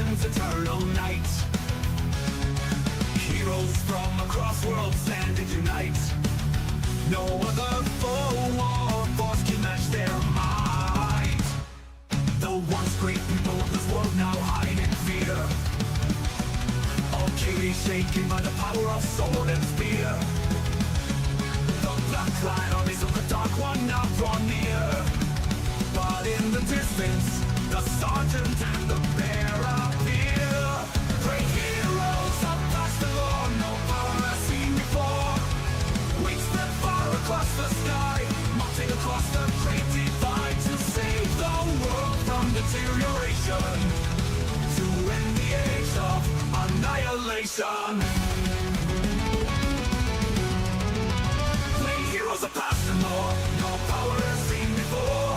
Legion's eternal night. Heroes from across worlds stand and unite. No other foe or force can match their might. The once great people of this world now hide in fear. All chaos shaken by the power of sword and spear. The black-clad armies of the Dark One now draw near. But in the distance, the sergeant and the bear appear. Great heroes of past the law, no power has seen before. We step far across the sky, marching across the great divide to save the world from deterioration, to end the age of annihilation. Great heroes of past the law, no power has seen before.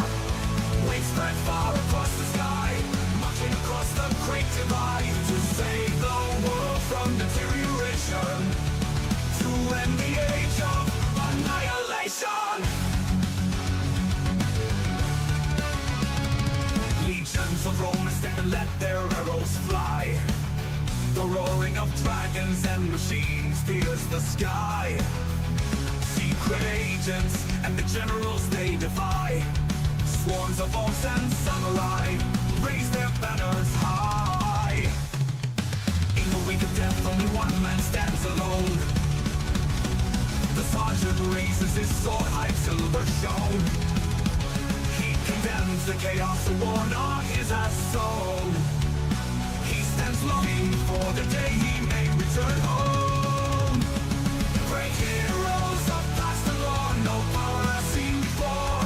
Spread far across the sky, marching across the great divide to save the world from deterioration, to end the age of annihilation. Legions of Romans stand and let their arrows fly. The roaring of dragons and machines fills the sky. Secret agents and the generals they defy. Swarms of orcs and samurai raise their banners high. In the wake of death, only one man stands alone. The sergeant raises his sword, high silver shone. He condemns the chaos the war on his has sown. He stands longing for the day he may return home. Great heroes of past and law, no power has seen before.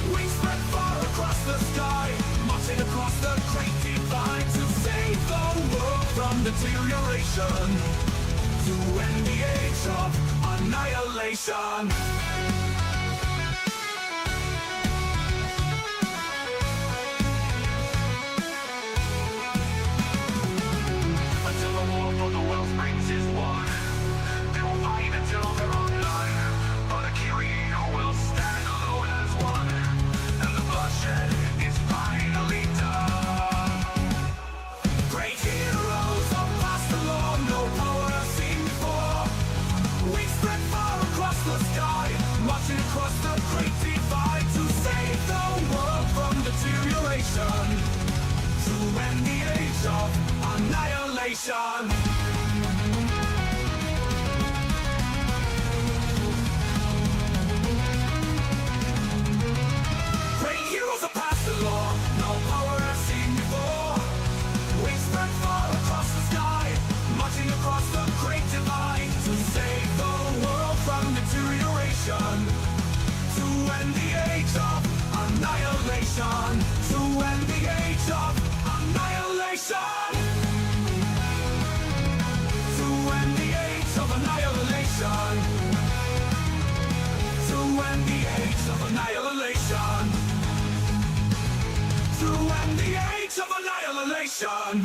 We spread far across the sky, marching across the great divide to save the world from deterioration, to end the age of annihilation. Until the war for the world springs is won, they will fight until there are none, but a hero will stand alone as one. Bloodshed is finally done. Great heroes of past the law, no power has seen before. We spread far across the sky, marching across the great divide to save the world from deterioration, to end the age of annihilation. No power has seen before. We spread far across the sky, marching across the great divide to save the world from deterioration, to end the age of annihilation, to end the age of annihilation, to end the age of annihilation, to end the age of annihilation. To end the age of annihilation.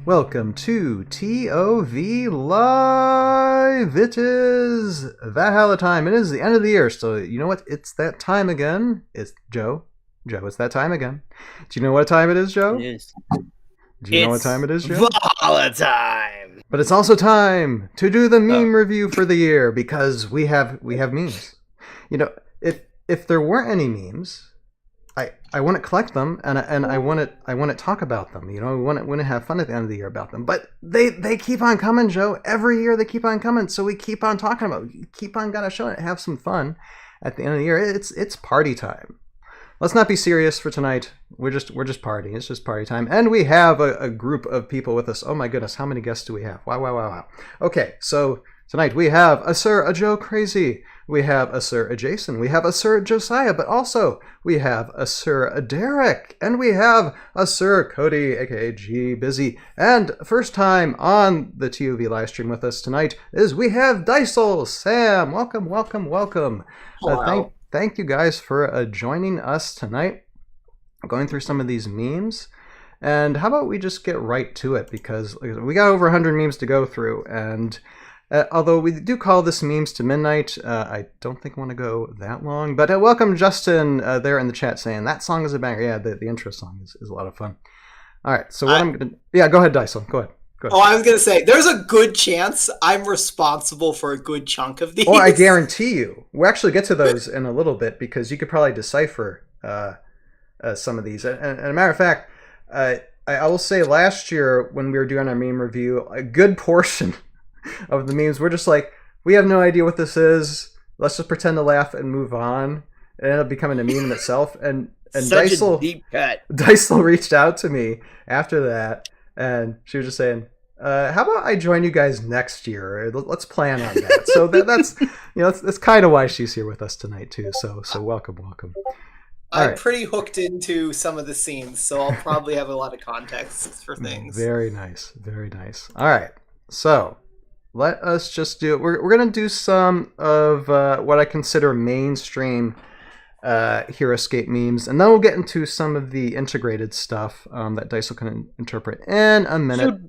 Welcome to ToV Live! It is that hell of time. It is the end of the year, so you know what? It's that time again. It's Joe. Joe, it's that time again. Do you know what time it is, Joe? It is. Do you know what time it is, Joe? Time. But it's also time to do the meme review for the year, because we have memes. You know, if there weren't any memes, I want to collect them and I want to talk about them. You know, I want to have fun at the end of the year about them. But they keep on coming, Joe. Every year they keep on coming, so we keep on talking about it. Keep on gotta show it. Have some fun at the end of the year. It's party time. Let's not be serious for tonight. We're just partying. It's just party time. And we have a group of people with us. Oh my goodness, how many guests do we have? Wow. Okay, so tonight we have a Sir, a Joe Crazy. We have a Sir, a Jason. We have a Sir Josiah, but also we have a Sir, a Derek. And we have a Sir Cody, aka G Busy. And first time on the ToV live stream with us tonight is we have Dysole. Sam, welcome. Thank you guys for joining us tonight. I'm going through some of these memes, And how about we just get right to it, because we got over 100 memes to go through, and although we do call this Memes to Midnight, I don't think I want to go that long. But welcome Justin there in the chat saying, that song is a banger. Yeah, the intro song is a lot of fun. All right, so what I'm going to... Yeah, go ahead, Dysole. Go ahead. Oh, I was going to say, there's a good chance I'm responsible for a good chunk of these. Oh, I guarantee you. We'll actually get to those in a little bit, because you could probably decipher some of these. And a matter of fact, I will say last year when we were doing our meme review, a good portion of the memes, we're just like, we have no idea what this is. Let's just pretend to laugh and move on. It ended up becoming a meme in itself. And Such Dysole, a deep cut. Dysole reached out to me after that, and she was just saying, how about I join you guys next year? Let's plan on that. So that's that's kind of why she's here with us tonight too. So welcome. I'm pretty hooked into some of the scenes, so I'll probably have a lot of context for things. Very nice. All right, so let us just do it. We're gonna do some of what I consider mainstream Heroscape memes, and then we'll get into some of the integrated stuff that Dysole can interpret in a minute.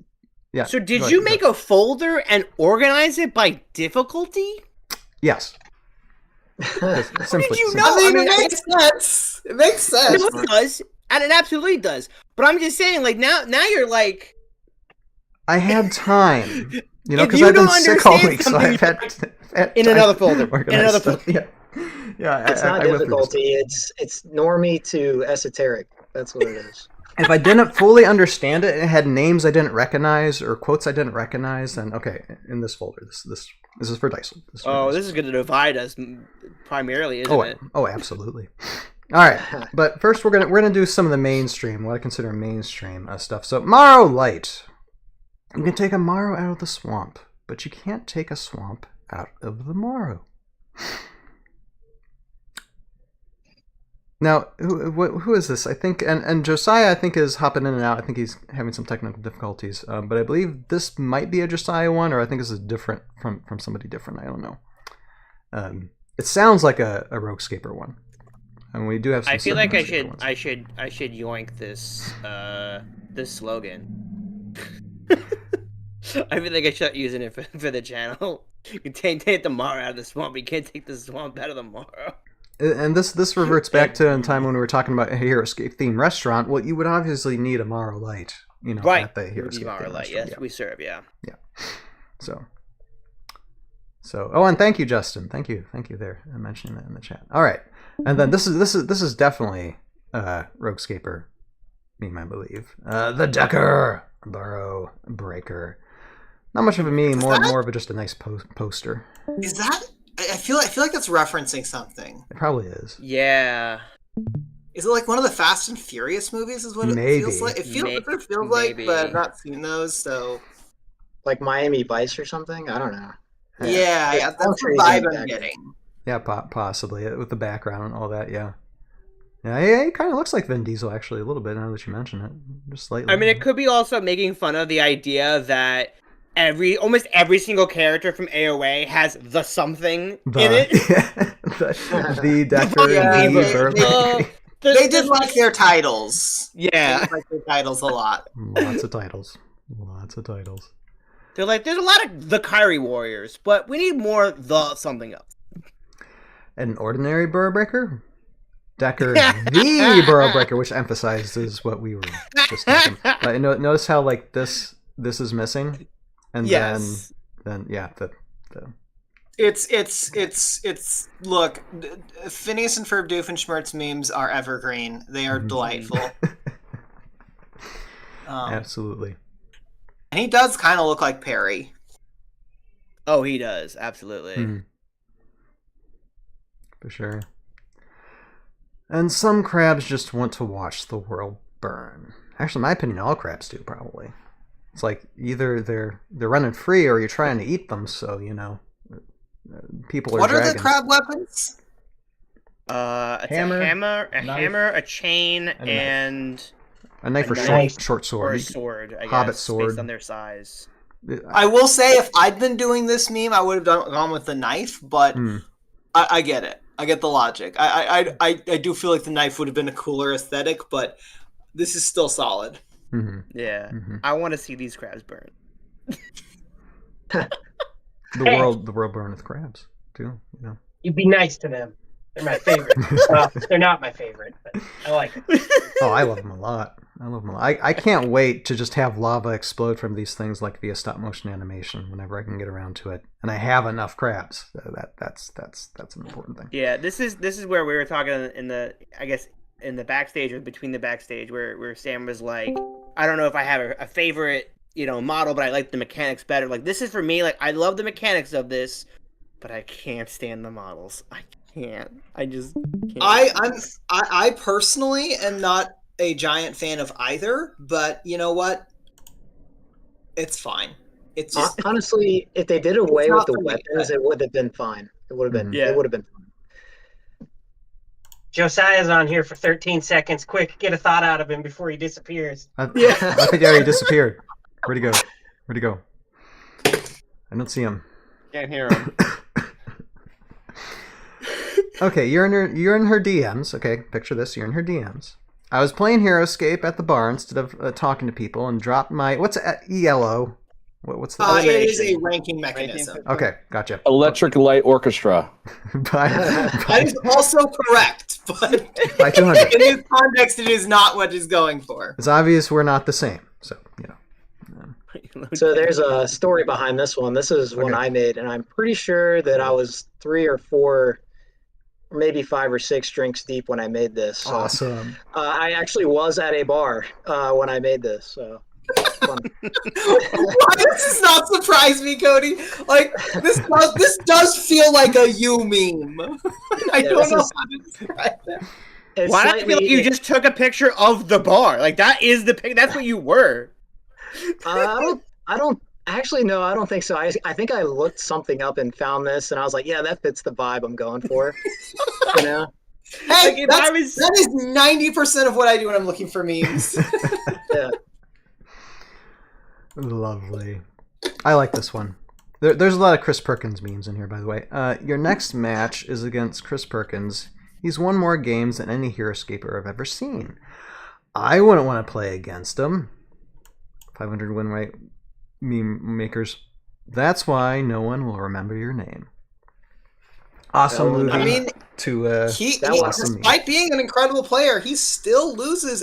Yeah. So did you make a folder and organize it by difficulty? Yes. Simply. Did you know? I mean, it makes sense. It makes sense. No, it does, and it absolutely does. But I'm just saying, like now you're like, I had time, because you I've been don't sick all understand week, so something, I've had in time another folder. to organize In another stuff. folder. Yeah. It's not difficulty. It's normie to esoteric. That's what it is. If I didn't fully understand it, it had names I didn't recognize or quotes I didn't recognize, then okay, in this folder, this is for Dysole. This is going to divide us primarily, isn't it? Oh, absolutely. All right, but first we're gonna do some of the mainstream, what I consider mainstream stuff. So Morrow Light, you can take a Morrow out of the swamp, but you can't take a swamp out of the Morrow. Now, who is this? I think, and Josiah, I think, is hopping in and out. I think he's having some technical difficulties. But I believe this might be a Josiah one, or I think this is different from somebody different. I don't know. It sounds like a Roguescaper one, and we do have some. I feel like I should yoink this slogan. I feel like I should use it for the channel. You take the Morrow out of the swamp. You can't take the swamp out of the Morrow. And this reverts back to a time when we were talking about a Heroscape themed restaurant. Well, you would obviously need a Morrow Light, right? At the Heroscape Morrow Light, yes, yeah. we serve, yeah. So. Oh, and thank you, Justin. Thank you there. I'm mentioning that in the chat. All right, and then this is definitely Roguescaper meme, I believe. The Decker Burrow Breaker. Not much of a meme, more of just a nice poster. Is that? I feel like that's referencing something. It probably is. Yeah. Is it like one of the Fast and Furious movies? Is what it feels like. It feels like, but I've not seen those. So, like Miami Vice or something. I don't know. Yeah, that's the vibe I'm getting. Yeah, possibly with the background and all that. Yeah, it kind of looks like Vin Diesel actually a little bit now that you mention it, just slightly. I mean, it could be also making fun of the idea that almost every single character from AOA has the something in it. the Decker, they did like their titles. Yeah, they like their titles a lot. Lots of titles. They're like, there's a lot of the Kyrie Warriors, but we need more the something else. An ordinary Burrow Breaker? Decker the Burrow Breaker, which emphasizes what we were just talking. Notice how like this is missing, and yes. then yeah, the It's look, Phineas and Ferb Doofenshmirtz memes are evergreen. They are delightful. Absolutely. And he does kind of look like Perry. Oh, he does, absolutely. Mm-hmm. For sure. And some crabs just want to watch the world burn. Actually, in my opinion, all crabs do, probably. It's like either they're running free or you're trying to eat them, so, people are What dragons. are the crab weapons? It's hammer, a hammer, a chain, and a knife or short sword. Or a sword, I guess, Hobbit sword. based on their size. I will say, if I'd been doing this meme, I would have gone with the knife, but I get it. I get the logic. I do feel like the knife would have been a cooler aesthetic, but this is still solid. Mm-hmm. Yeah, Mm-hmm. I want to see these crabs burn. The Hey. world burneth crabs too. You know. You'd be nice to them. They're my favorite. Well, they're not my favorite, but I like them. Oh, I love them a lot. I can't wait to just have lava explode from these things like via stop motion animation whenever I can get around to it, and I have enough crabs. That's an important thing. Yeah, this is where we were talking in the backstage or between the backstage where Sam was like, I don't know if I have a favorite model, but I like the mechanics better. Like this is for me. Like I love the mechanics of this, but I can't stand the models. I can't. I just can't. I personally am not a giant fan of either, but you know what? It's fine. It's just, honestly, if they did away with the for me, weapons, it would have been fine. It would have been. Yeah. It would have been fine. Josiah's on here for 13 seconds. Quick, get a thought out of him before he disappears. I think he already disappeared. Where'd he go? I don't see him. Can't hear him. Okay, you're in her DMs. Okay, picture this. You're in her DMs. I was playing Heroscape at the bar instead of talking to people, and dropped my what's ELO? What's the? it is a ranking mechanism. Okay, gotcha. Electric Light Orchestra. That is also correct, but By 200. in this context, it is not what it's going for. It's obvious we're not the same, so So there's a story behind this one. This is one I made, and I'm pretty sure that I was 3 or 4, or maybe 5 or 6 drinks deep when I made this. So, awesome. I actually was at a bar when I made this. So. Fun. Why does this not surprise me, Cody? Like this does feel like a you meme. I don't know how to describe that. Why do I feel like you just took a picture of the bar? Like that is the pic. That's what you were. I don't actually no. I don't think so. I think I looked something up and found this, and I was like, yeah, that fits the vibe I'm going for. You know. Hey, that is 90% of what I do when I'm looking for memes. Yeah. Lovely. I like this one. There's a lot of Chris Perkins memes in here, by the way. Your next match is against Chris Perkins. He's won more games than any Heroscaper I've ever seen. I wouldn't want to play against him. 500 win rate meme makers. That's why no one will remember your name. Awesome movie. I mean, despite being an incredible player, he still loses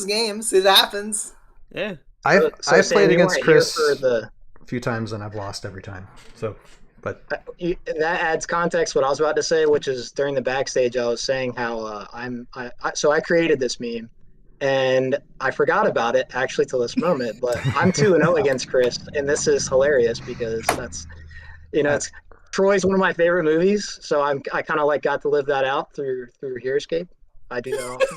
games. It happens. Yeah. I've played against Chris a few times and I've lost every time. So, but that adds context. What I was about to say, which is during the backstage, I was saying how I created this meme, and I forgot about it actually till this moment. But I'm 2-0 against Chris, and this is hilarious because that's, it's Troy's one of my favorite movies, so I kind of like got to live that out through Heroscape. I do that often.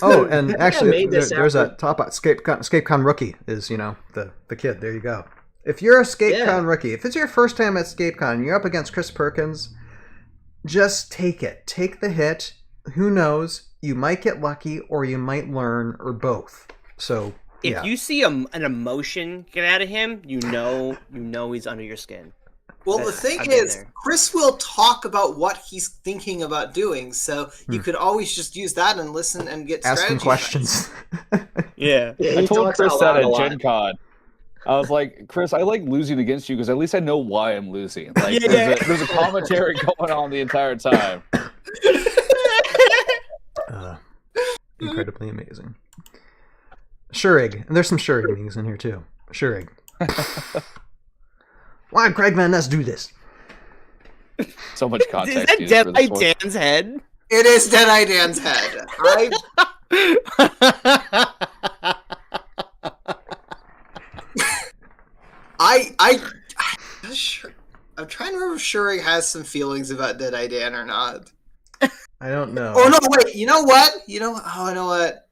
Oh, and actually, there's a top ScapeCon rookie is the kid. There you go. If you're a ScapeCon rookie, if it's your first time at ScapeCon and you're up against Chris Perkins, just take it. Take the hit. Who knows? You might get lucky, or you might learn, or both. So if you see an emotion get out of him, you know he's under your skin. Well, the thing is, Chris will talk about what he's thinking about doing, so you could always just use that and listen and get asking questions. Yeah. I told Chris that at Gen Con. I was like, Chris, I like losing against you because at least I know why I'm losing. Like, there's a commentary going on the entire time. Incredibly amazing. Shurig. And there's some Shurig memes in here, too. Shurig. Why, Craigman, let's do this. So much context. Is that Deadeye Dan's head? It is Deadeye Dan's head. I'm trying to remember if Shuri has some feelings about Deadeye Dan or not. I don't know. Oh no! Wait. You know what? I know what.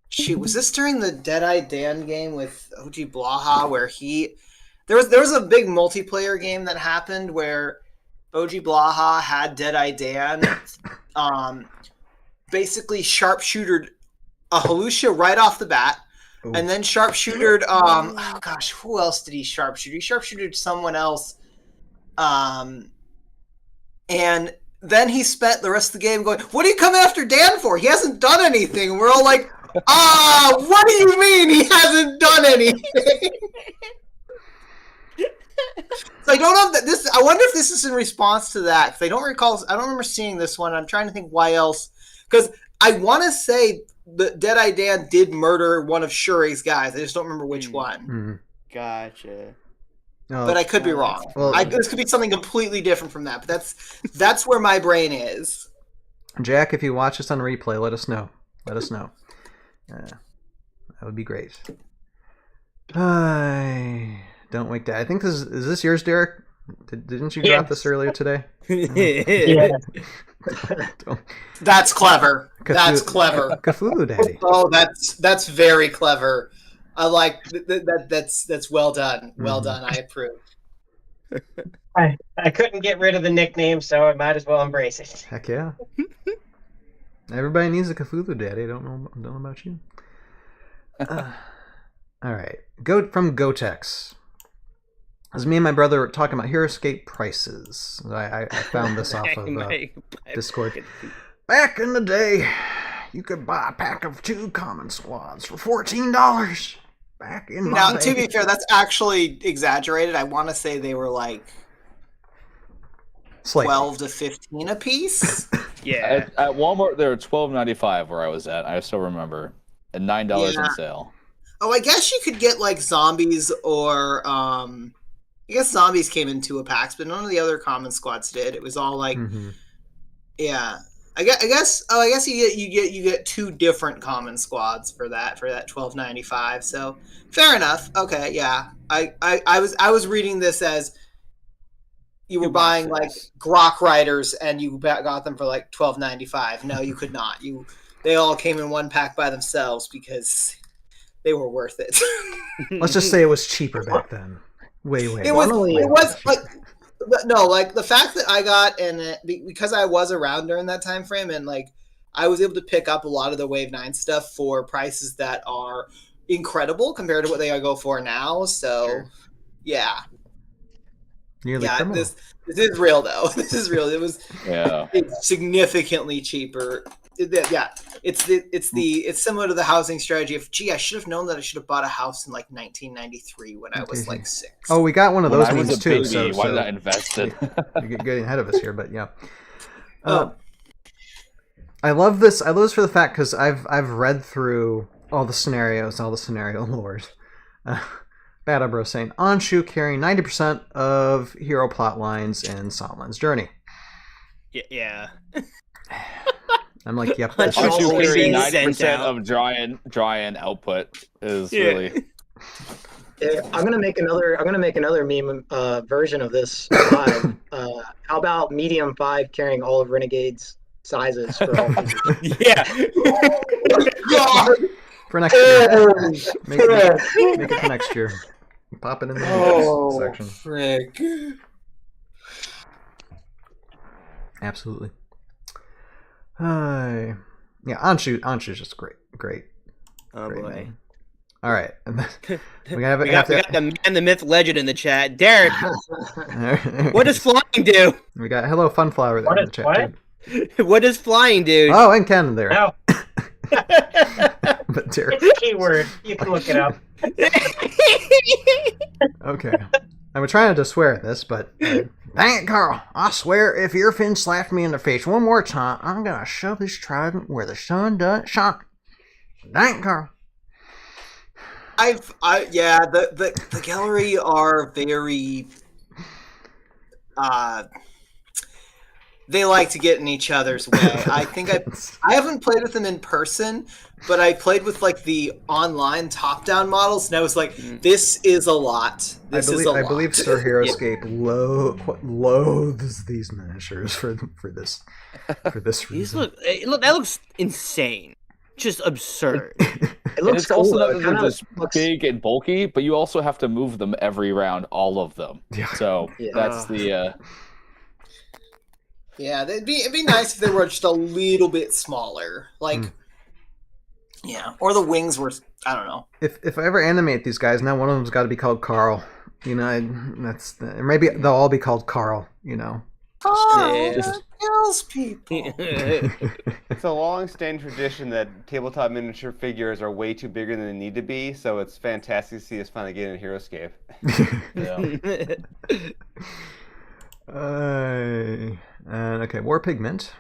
Shoot, was this during the Deadeye Dan game with OG Blaha where there was a big multiplayer game that happened where OG Blaha had Deadeye Dan basically sharpshootered a Halusha right off the bat. Ooh. And then sharpshootered who else did he sharpshoot? He sharpshooted someone else. And then he spent the rest of the game going, what are you coming after Dan for? He hasn't done anything. And we're all like, What do you mean he hasn't done anything? So I don't know that this. I wonder if this is in response to that. Because I don't recall. I don't remember seeing this one. I'm trying to think why else. Because I want to say that Deadeye Dan did murder one of Shuri's guys. I just don't remember which one. Mm-hmm. Gotcha. Oh, But I could be wrong. Well- This could be something completely different from that. But that's where my brain is. Jack, if you watch this on replay, let us know. Let us know. That would be great. Don't wake Dad. I think this is this yours, Derek? Didn't you drop this earlier today? Yeah. That's clever. That's clever. Cthulhu Daddy. Oh, that's very clever. I like that's well done. Well done. I approve. I couldn't get rid of the nickname, so I might as well embrace it. Heck yeah. Everybody needs a Cthulhu Daddy. I don't know about you. All right. From Gotex. As me and my brother were talking about Heroscape prices. I found this off of Discord. Back in the day, you could buy a pack of 2 common squads for $14. Back in Now, my to be day. fair, that's actually exaggerated. I want to say they were like Slightly. 12 to 15 a piece. Yeah. At Walmart, they were $12.95 where I was at. I still remember, and $9 Yeah. on sale. Oh, I guess you could get like zombies or I guess zombies came in 2 packs, but none of the other common squads did. It was all like, Mhm. yeah. I guess. Oh, I guess you get 2 different common squads for that $12.95. So fair enough. Okay, yeah. I was reading this as you were buying like Grok Riders and you got them for like $12.95. No, you could not. They all came in 1 pack by themselves because they were worth it. Let's just say it was cheaper back then. Way. It was like no, like the fact that I got because I was around during that time frame and like I was able to pick up a lot of the Wave 9 stuff for prices that are incredible compared to what they go for now. So Sure. yeah. Nearly Yeah, criminal. this is real though. This is real. It's significantly cheaper. It's similar to the housing strategy of I should have known that I should have bought a house in like 1993 when I was like 6. Oh, we got one of When those I was memes a too. baby, why So did I invest in? you're getting ahead of us here, but yeah. I love this. I love this for the fact because I've read through all the scenarios, all the scenario lore. Bad Bro saying Anshu carrying 90% of hero plot lines in Someone's Journey. Yeah. I'm like, yep. Anshu That's just- Once you always carry being 90% sent out. of dry and output is Yeah. really. Yeah, I'm gonna make another meme version of this live. How about medium 5 carrying all of Renegade's sizes for all figures? Yeah. God. for next year. Make it for next year. Pop it in the Oh, section. frick. Absolutely. Yeah, Anshu's just great. Oh Great boy. name. All right. We have We got the man, the myth, legend in the chat. Derek, what does flying do? we got hello Funflower there in the chat What? too. What does flying do? Oh, and Ken there. No, But Derek. it's a keyword. You can look it up. Okay. I'm trying to swear at this, but dang it, Carl! I swear, if your fin slapped me in the face one more time, I'm gonna shove this trident where the sun doesn't shine. Dang it, Carl! The gallery are very they like to get in each other's way. I think I haven't played with them in person, but I played with like the online top-down models, and I was like, this is a lot. I believe Sir Heroscape loathes these miniatures for this These reason. that looks insane. Just absurd. It And looks it's also cool. not Though. that It they're kind of just looks. big and bulky, but you also have to move them every round, all of them. Yeah. So Yeah. that's the. Yeah, it'd be nice if they were just a little bit smaller. Like yeah. Or the wings were I don't know. If I ever animate these guys, now one of them's got to be called Carl. You know, or maybe they'll all be called Carl. You know, Yeah. kills people. It's a long-standing tradition that tabletop miniature figures are way too bigger than they need to be, so it's fantastic to see us finally get in Heroscape. Yeah. And okay, War Pigment.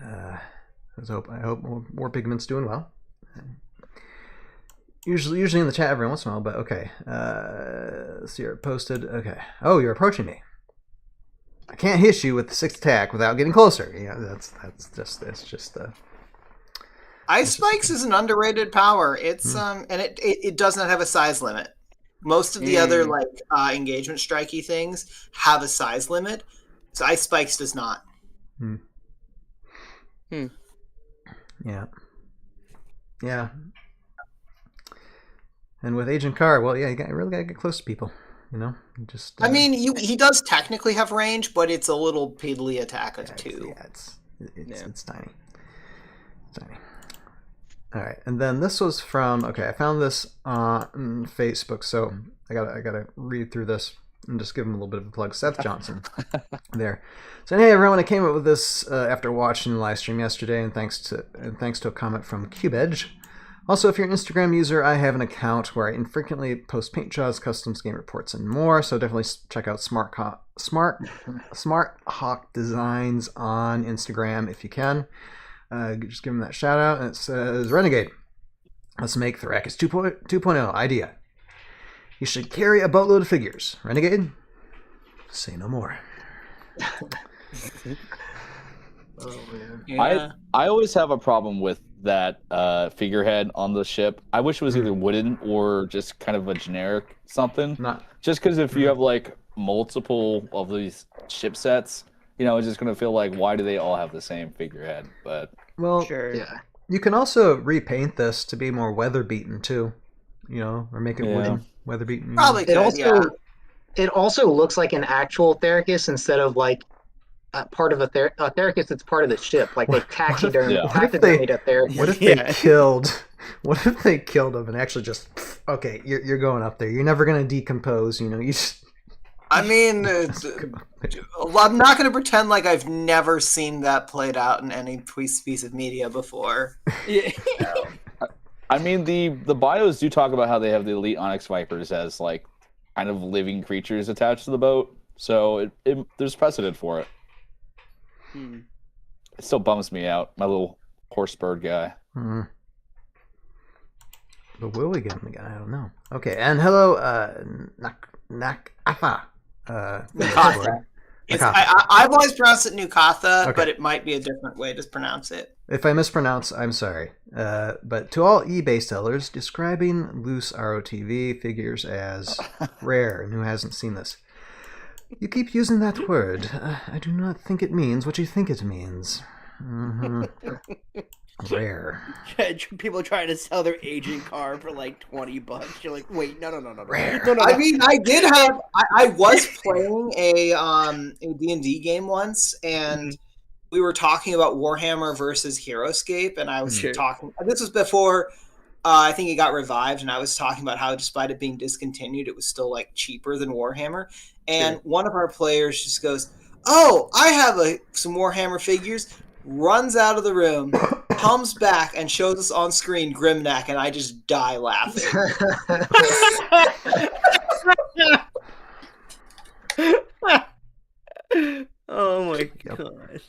I hope War Pigment's doing well. Usually in the chat every once in a while, but okay. So you're posted. Okay. Oh, you're approaching me. I can't hit you with the 6th attack without getting closer. Yeah, that's just Ice Spikes is an underrated power. It's and it does not have a size limit. Most of the other like engagement strikey things have a size limit. So Ice Spikes does not. Yeah. Yeah. And with Agent Carr, well, yeah, you really gotta get close to people, you know. Just. I mean, he does technically have range, but it's a little piddly attack of 2. It's tiny. It's tiny. All right, and then this was from. Okay, I found this on Facebook, so I gotta read through this and just give him a little bit of a plug. Seth Johnson, there. So hey everyone, I came up with this after watching the live stream yesterday, and thanks to a comment from CubeEdge. Also, if you're an Instagram user, I have an account where I infrequently post paint jobs, customs, game reports, and more. So definitely check out Smart Hawk Designs on Instagram if you can. Just give him that shout out. And it says, Renegade, let's make Thrakis 2.0 idea. You should carry a boatload of figures. Renegade, say no more. Oh man. Yeah. I always have a problem with that figurehead on the ship. I wish it was either wooden or just kind of a generic something. Just because if you have like multiple of these ship sets, you know, it's just gonna feel like, why do they all have the same figurehead? But well, Sure. Yeah. you can also repaint this to be more weather beaten too, you know, or make it wooden, weather beaten. Probably It could, it also looks like an actual Theracus instead of like part of a Theracus. It's part of the ship, like they taxidermied a Theracus. What if they killed? What if they killed him and actually just okay? You're going up there. You're never gonna decompose. You know, you just. I mean, I'm not going to pretend like I've never seen that played out in any piece of media before. Yeah. I mean, the bios do talk about how they have the elite Onyx Vipers as like kind of living creatures attached to the boat, so there's precedent for it. It still bums me out, my little horse bird guy. But will we get him again? I don't know. Okay, and hello, Nakafa. Nukatha. I've always pronounced it Nukatha, but it might be a different way to pronounce it. If I mispronounce, I'm sorry. But to all eBay sellers, describing loose ROTV figures as rare, and who hasn't seen this? You keep using that word. I do not think it means what you think it means. Rare. People trying to sell their agent car for like $20. You're like, wait, no. Rare. No. I mean, I was playing a D&D game once, and we were talking about Warhammer versus Heroscape, and I was talking. This was before I think it got revived, and I was talking about how, despite it being discontinued, it was still like cheaper than Warhammer. And one of our players just goes, "Oh, I have some Warhammer figures." Runs out of the room, comes back, and shows us on screen Grimneck, and I just die laughing. Oh my gosh.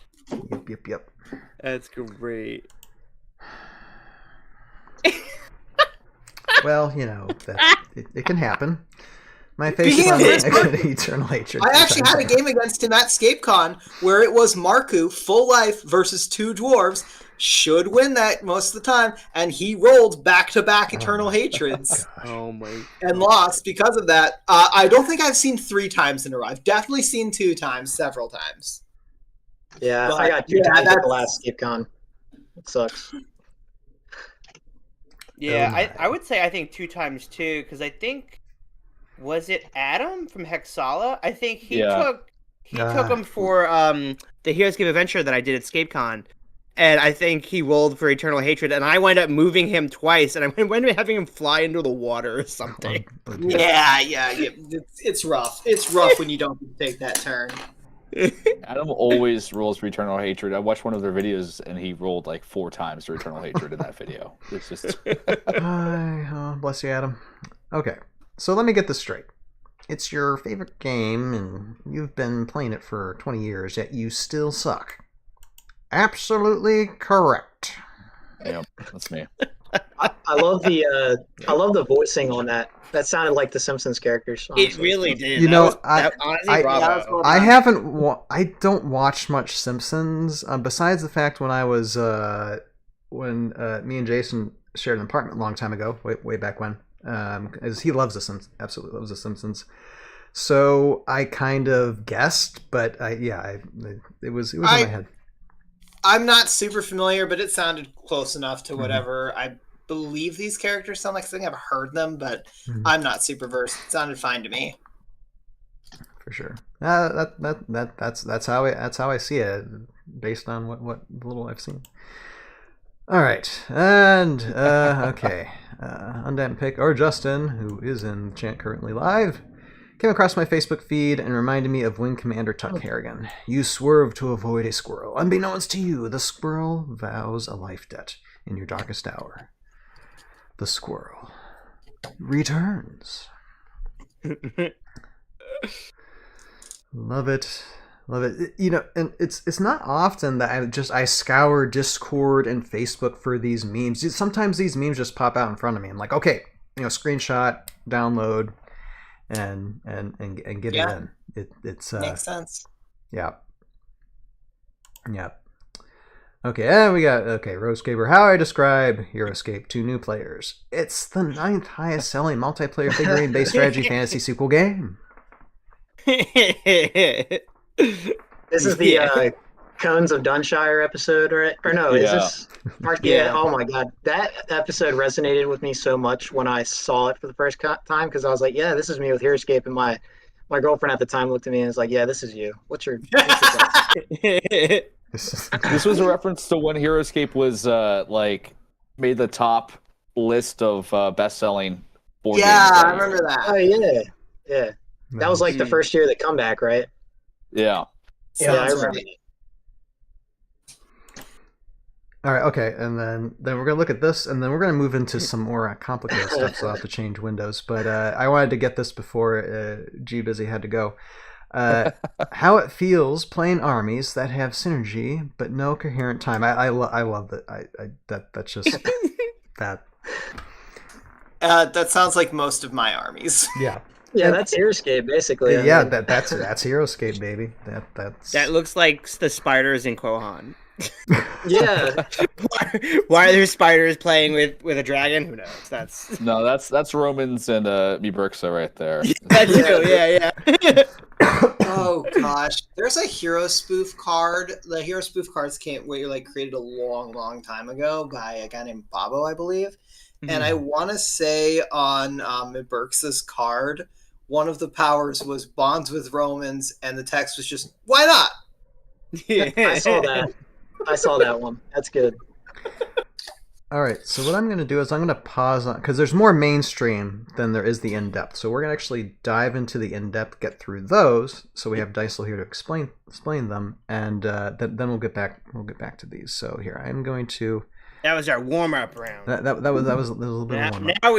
Yep. That's great. Well, you know, it can happen. My face on eternal hatred. I actually had a game against him at ScapeCon where it was Marku, full life, versus 2 dwarves. Should win that most of the time, and he rolled back-to-back eternal hatreds. Oh my! And lost because of that. I don't think I've seen 3 times in a row. I've definitely seen 2 times, several times. Yeah, But, I got 2 times at the last ScapeCon. It sucks. Yeah, I would say I think 2 times too, because I think. Was it Adam from Hexala? I think he took him for the Heroscape Adventure that I did at ScapeCon. And I think he rolled for Eternal Hatred, and I wound up moving him twice, and I wound up having him fly into the water or something. Yeah, it's rough. It's rough when you don't take that turn. Adam always rolls for Eternal Hatred. I watched one of their videos and he rolled like 4 times for Eternal Hatred in that video. It's just. Bless you, Adam. Okay, so let me get this straight. It's your favorite game, and you've been playing it for 20 years, yet you still suck. Absolutely correct. Yep, that's me. I love the voicing on that. That sounded like the Simpsons characters. It Honestly. really did. You know, honestly, bravo. I don't watch much Simpsons, besides the fact when I was, when me and Jason shared an apartment a long time ago, way back when, as he loves the Simpsons, absolutely loves the Simpsons. So I kind of guessed, but it was in my head. I'm not super familiar, but it sounded close enough to whatever I believe these characters sound like. I think I've heard them, but I'm not super versed. It sounded fine to me. For sure. That's how I see it, based on what little I've seen. All right, and okay, Undamped Pick or Justin, who is in the chat currently live, came across my Facebook feed and reminded me of Wing Commander Tuck Harrigan. You swerve to avoid a squirrel. Unbeknownst to you, the squirrel vows a life debt in your darkest hour. The squirrel returns. Love it. Love it. You know, and it's not often that I scour Discord and Facebook for these memes. Sometimes these memes just pop out in front of me. I'm like, okay, screenshot, download, and get it in. It's makes sense. Yeah. Okay, and we got Heroscape, how I describe Heroscape to new players. It's the 9th highest selling multiplayer figurine based strategy fantasy sequel game. This is the Cones of Dunshire episode, right? Or no, is this Mark? Yeah. Oh my god, that episode resonated with me so much when I saw it for the first time, because I was like, yeah, this is me with Heroscape, and my girlfriend at the time looked at me and was like, yeah, this is you. What's your This was a reference to when Heroscape was made the top list of best-selling board games. Yeah, I remember that. Oh yeah. That was like the first year of the comeback, right? Yeah. Yeah, I remember. All right, okay, and then we're gonna look at this, and then we're gonna move into some more complicated stuff. So I'll have to change windows, but I wanted to get this before G Busy had to go. How it feels playing armies that have synergy but no coherent time. I love that. That's just that. That sounds like most of my armies. Yeah. Yeah, that's Heroscape basically. Yeah, that's Heroscape, baby. That looks like the spiders in Kohan. Yeah. Why are there spiders playing with a dragon? Who knows? That's Romans and Miberxa right there. That's true. Yeah. Oh gosh, there's a hero spoof card. The hero spoof cards were created a long time ago by a guy named Bobo, I believe. And I want to say on Miberxa's card, one of the powers was bonds with Romans, and the text was just, why not? I saw that one. That's good. All right, so what I'm going to do is I'm going to pause on, because there's more mainstream than there is the in-depth. So we're going to actually dive into the in-depth, get through those. So we have Dysole here to explain them, and then we'll get back to these. So here I'm going to. That was our warm-up round. That was a little bit of warm-up. Now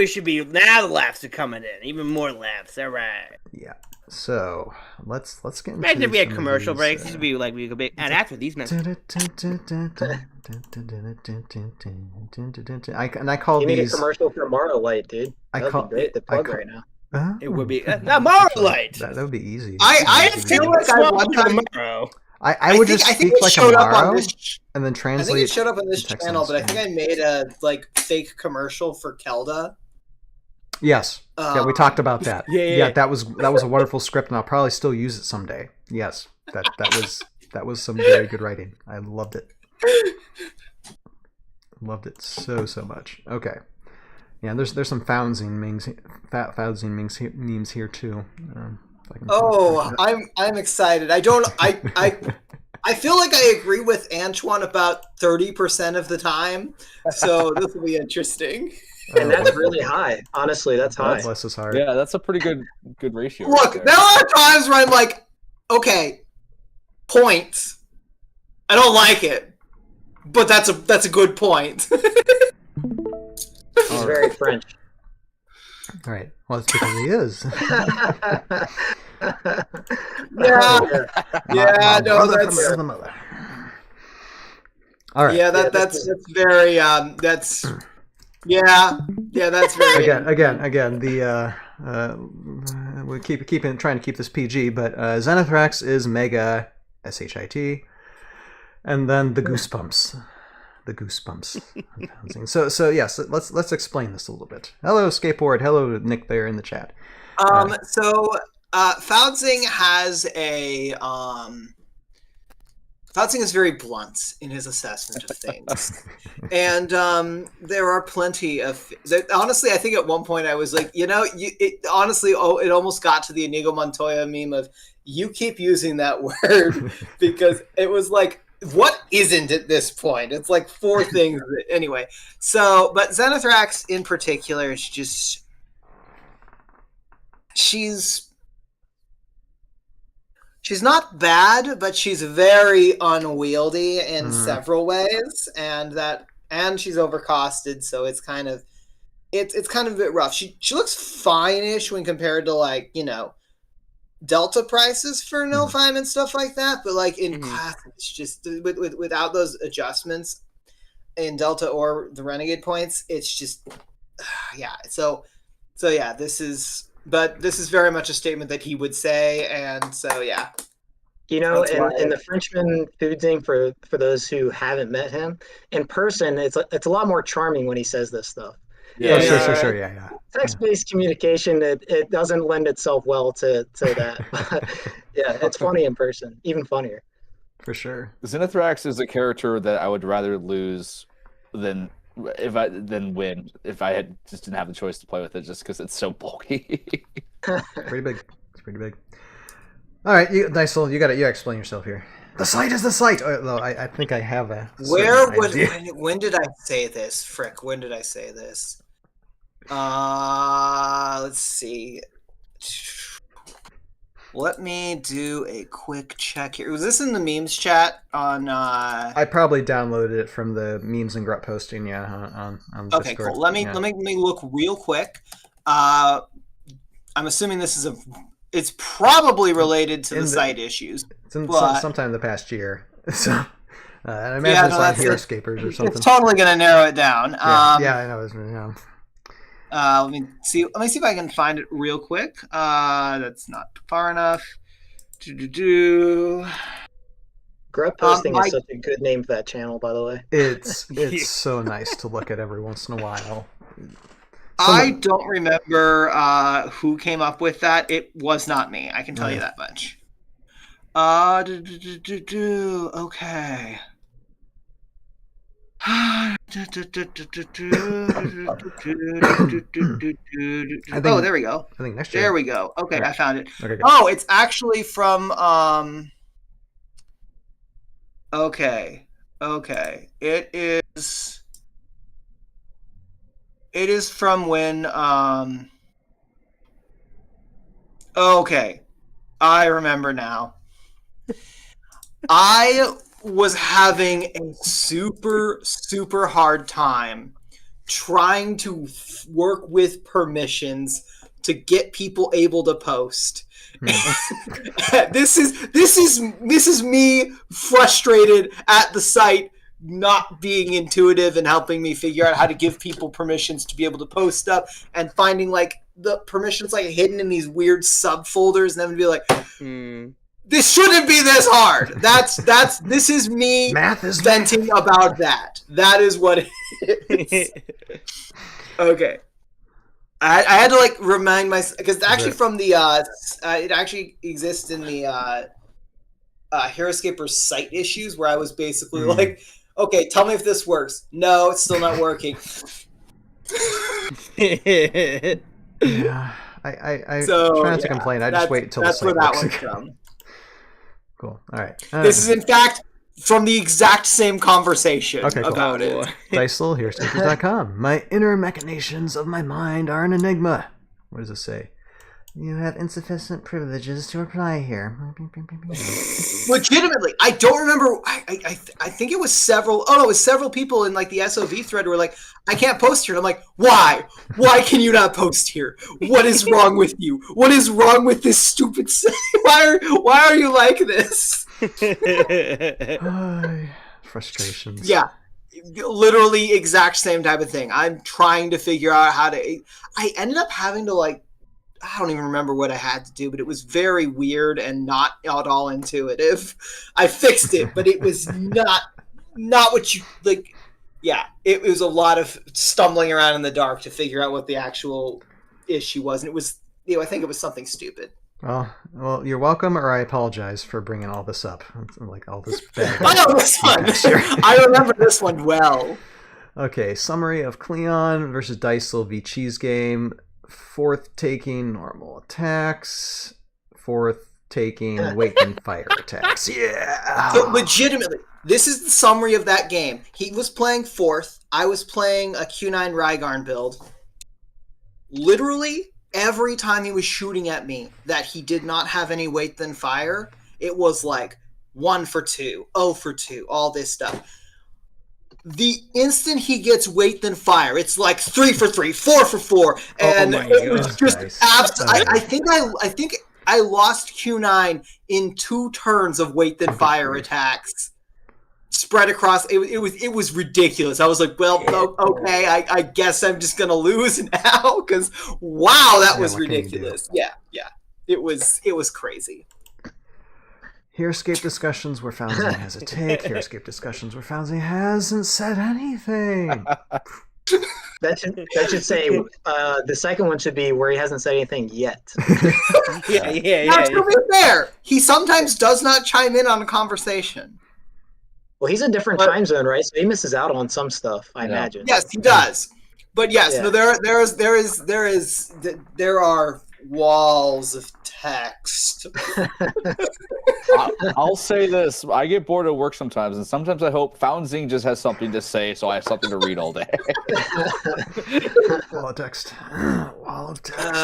the laughs are coming in. Even more laughs. All right. Yeah. So let's get into. Imagine if we had commercial breaks. This would be like we could be. And after these messages. I call you these. You need a commercial for Morrowlight, dude. That would be great to plug right now. It would be Morrowlight. That would be easy. I feel like I one time. I would just speak like a Morrow and then translate. I think it showed up on this channel, but I think I made a fake commercial for Kelda. Yes. Yeah, we talked about that. Yeah. That was a wonderful script, and I'll probably still use it someday. Yes, that was some very good writing. I loved it. Loved it so much. Okay. Yeah, there's some Founsing memes here too. I'm excited. I feel like I agree with Antoine about 30% of the time, so this will be interesting. And that's really high. Honestly, that's high. Bless his heart. Yeah, that's a pretty good ratio. Look, right there are times where I'm like, okay, point. I don't like it, but that's a good point. He's very French. All right. Well, it's because he is. Yeah, no, Brother that's from the mother. All right. yeah, that's very that's that's very Again. The we trying to keep this PG, but Zenithrax is Mega SHIT, and then the Goosebumps. The Goosebumps. So yes, let's explain this a little bit. Hello, Skateboard. Hello, Nick there in the chat. So Foudsing has a Foudsing is very blunt in his assessment of things, and there are plenty of. Honestly, I think at one point I was like, it almost got to the Inigo Montoya meme of you keep using that word because it was like, what isn't at this point? It's like 4 things anyway. So, but Zenithrax in particular is just she's not bad, but she's very unwieldy in several ways, and she's overcosted, so it's kind of it's kind of a bit rough. She looks fine-ish when compared to Delta prices for Nilfheim and stuff like that, but in classic, it's just without those adjustments in Delta or the Renegade points, it's just So yeah, this is very much a statement that he would say, and so yeah. And the Frenchman Foudsing, for those who haven't met him in person, it's a lot more charming when he says this stuff. Yeah, sure, yeah. Text-based communication, it doesn't lend itself well to that. But yeah, it's funny in person, even funnier. For sure. Zenithrax is a character that I would rather lose than win if I just didn't have the choice to play with it, just because it's so bulky. Pretty big. It's pretty big. All right, Dysole, you got it. You explain yourself here. The site is the site. Although I think I have a. When did I say this? Frick, when did I say this? Let's see. Let me do a quick check here. Was this in the memes chat on? I probably downloaded it from the memes and Grut posting. Yeah, on okay, Discord. cool. Let me look real quick. I'm assuming this is it's probably related to the site issues. It's in sometime in the past year. So, I imagine it's on Heroscapers or something. It's totally going to narrow it down. Yeah, I know. Let me see if I can find it real quick. That's not far enough. Grub posting is such a good name for that channel, by the way. It's so nice to look at every once in a while. I don't remember who came up with that. It was not me. I can tell you that much. Okay. There we go. I think next year. There we go. Okay, I found it. Okay, it's actually from Okay. It is from when okay. I remember now. I was having a super hard time trying to work with permissions to get people able to post. This is me frustrated at the site not being intuitive and helping me figure out how to give people permissions to be able to post stuff, and finding the permissions hidden in these weird subfolders, and then be like, this shouldn't be this hard. This is me venting about that. That is what it is. Okay. I had to remind myself, because it's actually from the it actually exists in the Heroscaper site issues, where I was basically okay, tell me if this works. No, it's still not working. Yeah, I try not to complain. I just wait until the site that's where that works. one's from. Cool. All right. This is in fact from the exact same conversation about it. Dysole, Heroscapers.com. My inner machinations of my mind are an enigma. What does it say? You have insufficient privileges to apply here. Legitimately, I don't remember. I think it was several. Oh no, it was several people in like the SOV thread who were like, "I can't post here." And I'm like, "Why? Why can you not post here? What is wrong with you? What is wrong with this stupid site? Why are you like this?" Frustrations. Yeah, literally exact same type of thing. I'm trying to figure out how to. I ended up having to like. I don't even remember what I had to do, but it was very weird and not at all intuitive. I fixed it, but it was not what you like. Yeah, it was a lot of stumbling around in the dark to figure out what the actual issue was, and it was, I think it was something stupid. Well, you're welcome, or I apologize for bringing all this up, like all this bad. I know this one. I remember this one well. Okay, summary of Cleon versus Dysole v Cheese Game. Fourth taking normal attacks. Fourth taking weight and fire attacks. Yeah. So legitimately, this is the summary of that game. He was playing fourth. I was playing a Q9 Rygarn build. Literally, every time he was shooting at me that he did not have any weight than fire, it was like 1 for 2, 0 for 2, all this stuff. The instant he gets weight than fire, it's like 3 for 3, 4 for 4, and it was just absolutely. I think I lost Q9 in 2 turns of weight than fire attacks spread across. It was ridiculous. I was like, well, okay, I guess I'm just gonna lose now because wow, that was ridiculous. Yeah, it was crazy. Heroscape discussions where Fauzi has a take. Heroscape discussions where Fauzi hasn't said anything. That should say the second one should be where he hasn't said anything yet. Yeah. Now, to be fair, he sometimes does not chime in on a conversation. Well, he's in a different time zone, right? So he misses out on some stuff, I imagine. Yes, he does. But yes, no, there are walls of text. I'll say this: I get bored at work sometimes, and sometimes I hope Founzing just has something to say, so I have something to read all day. Wall of text. Wall of text.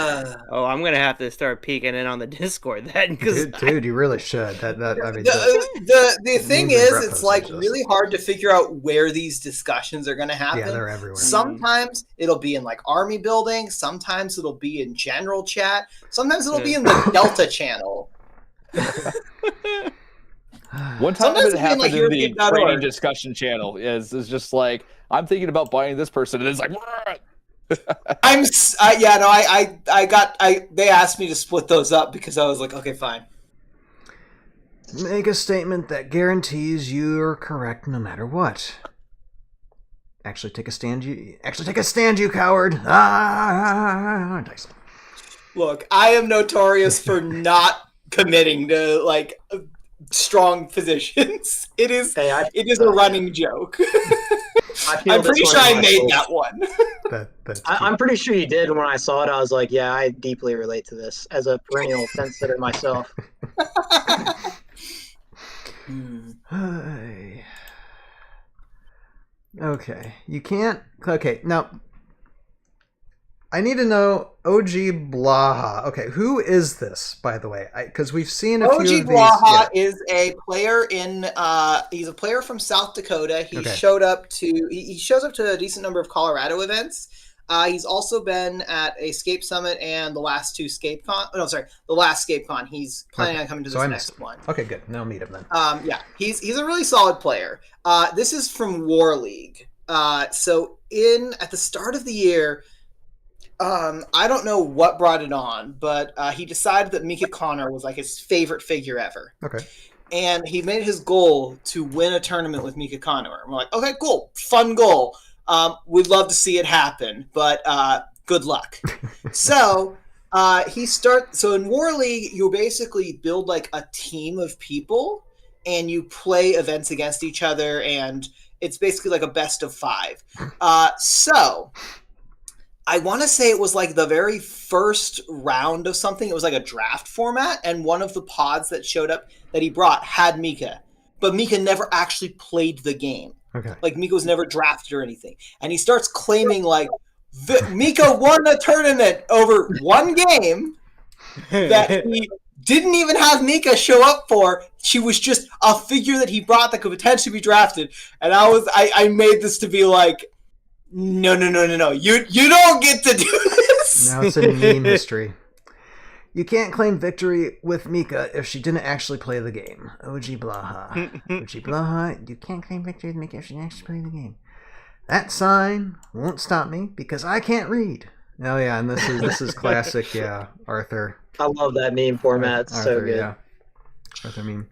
I'm gonna have to start peeking in on the Discord then, because dude, you really should. I mean, the thing is, it's like really hard to figure out where these discussions are going to happen. Yeah, they're everywhere. Sometimes it'll be in like army building. Sometimes it'll be in general chat. Sometimes it'll be in the Delta channel. One time it happened in the training discussion channel. Is just like, I'm thinking about buying this person, and it's like, they asked me to split those up because I was like, okay, fine. Make a statement that guarantees you're correct no matter what. Actually take a stand, you coward. Dysole. Look, I am notorious for not committing to like strong positions. It is a running joke. I'm pretty sure I made that one. I'm pretty sure you did. When I saw it, I was like, yeah, I deeply relate to this as a perennial fence sitter myself. Okay, you can't. Okay, now I need to know OG Blaha. Okay, who is this, by the way? Because we've seen a few of these. OG Blaha is a player in. He's a player from South Dakota. He showed up to. He shows up to a decent number of Colorado events. He's also been at Escape Summit and the last 2 ScapeCon. Oh, no, sorry, the last ScapeCon. He's planning on coming to this next one. Okay, good. Now meet him then. Yeah, he's a really solid player. This is from War League. So at the start of the year, I don't know what brought it on, but he decided that Mika Connor was like his favorite figure ever. Okay. And he made his goal to win a tournament with Mika Connor. And we're like, okay, cool, fun goal. We'd love to see it happen, but good luck. So So in War League, you basically build like a team of people, and you play events against each other, and it's basically like a best of 5. So I want to say it was like the very first round of something. It was like a draft format, and one of the pods that showed up that he brought had Mika, but Mika never actually played the game. Okay. Like Mika was never drafted or anything, and he starts claiming like Mika won a tournament over one game, that he didn't even have Mika show up for. She was just a figure that he brought that could potentially be drafted. And I made this to be like, no. You don't get to do this. Now it's in meme history. You can't claim victory with Mika if she didn't actually play the game. OG Blaha. OG Blaha, you can't claim victory with Mika if she didn't actually play the game. That sign won't stop me because I can't read. Oh yeah, and this is classic, yeah, Arthur. I love that meme format. It's so good. Yeah. Arthur meme.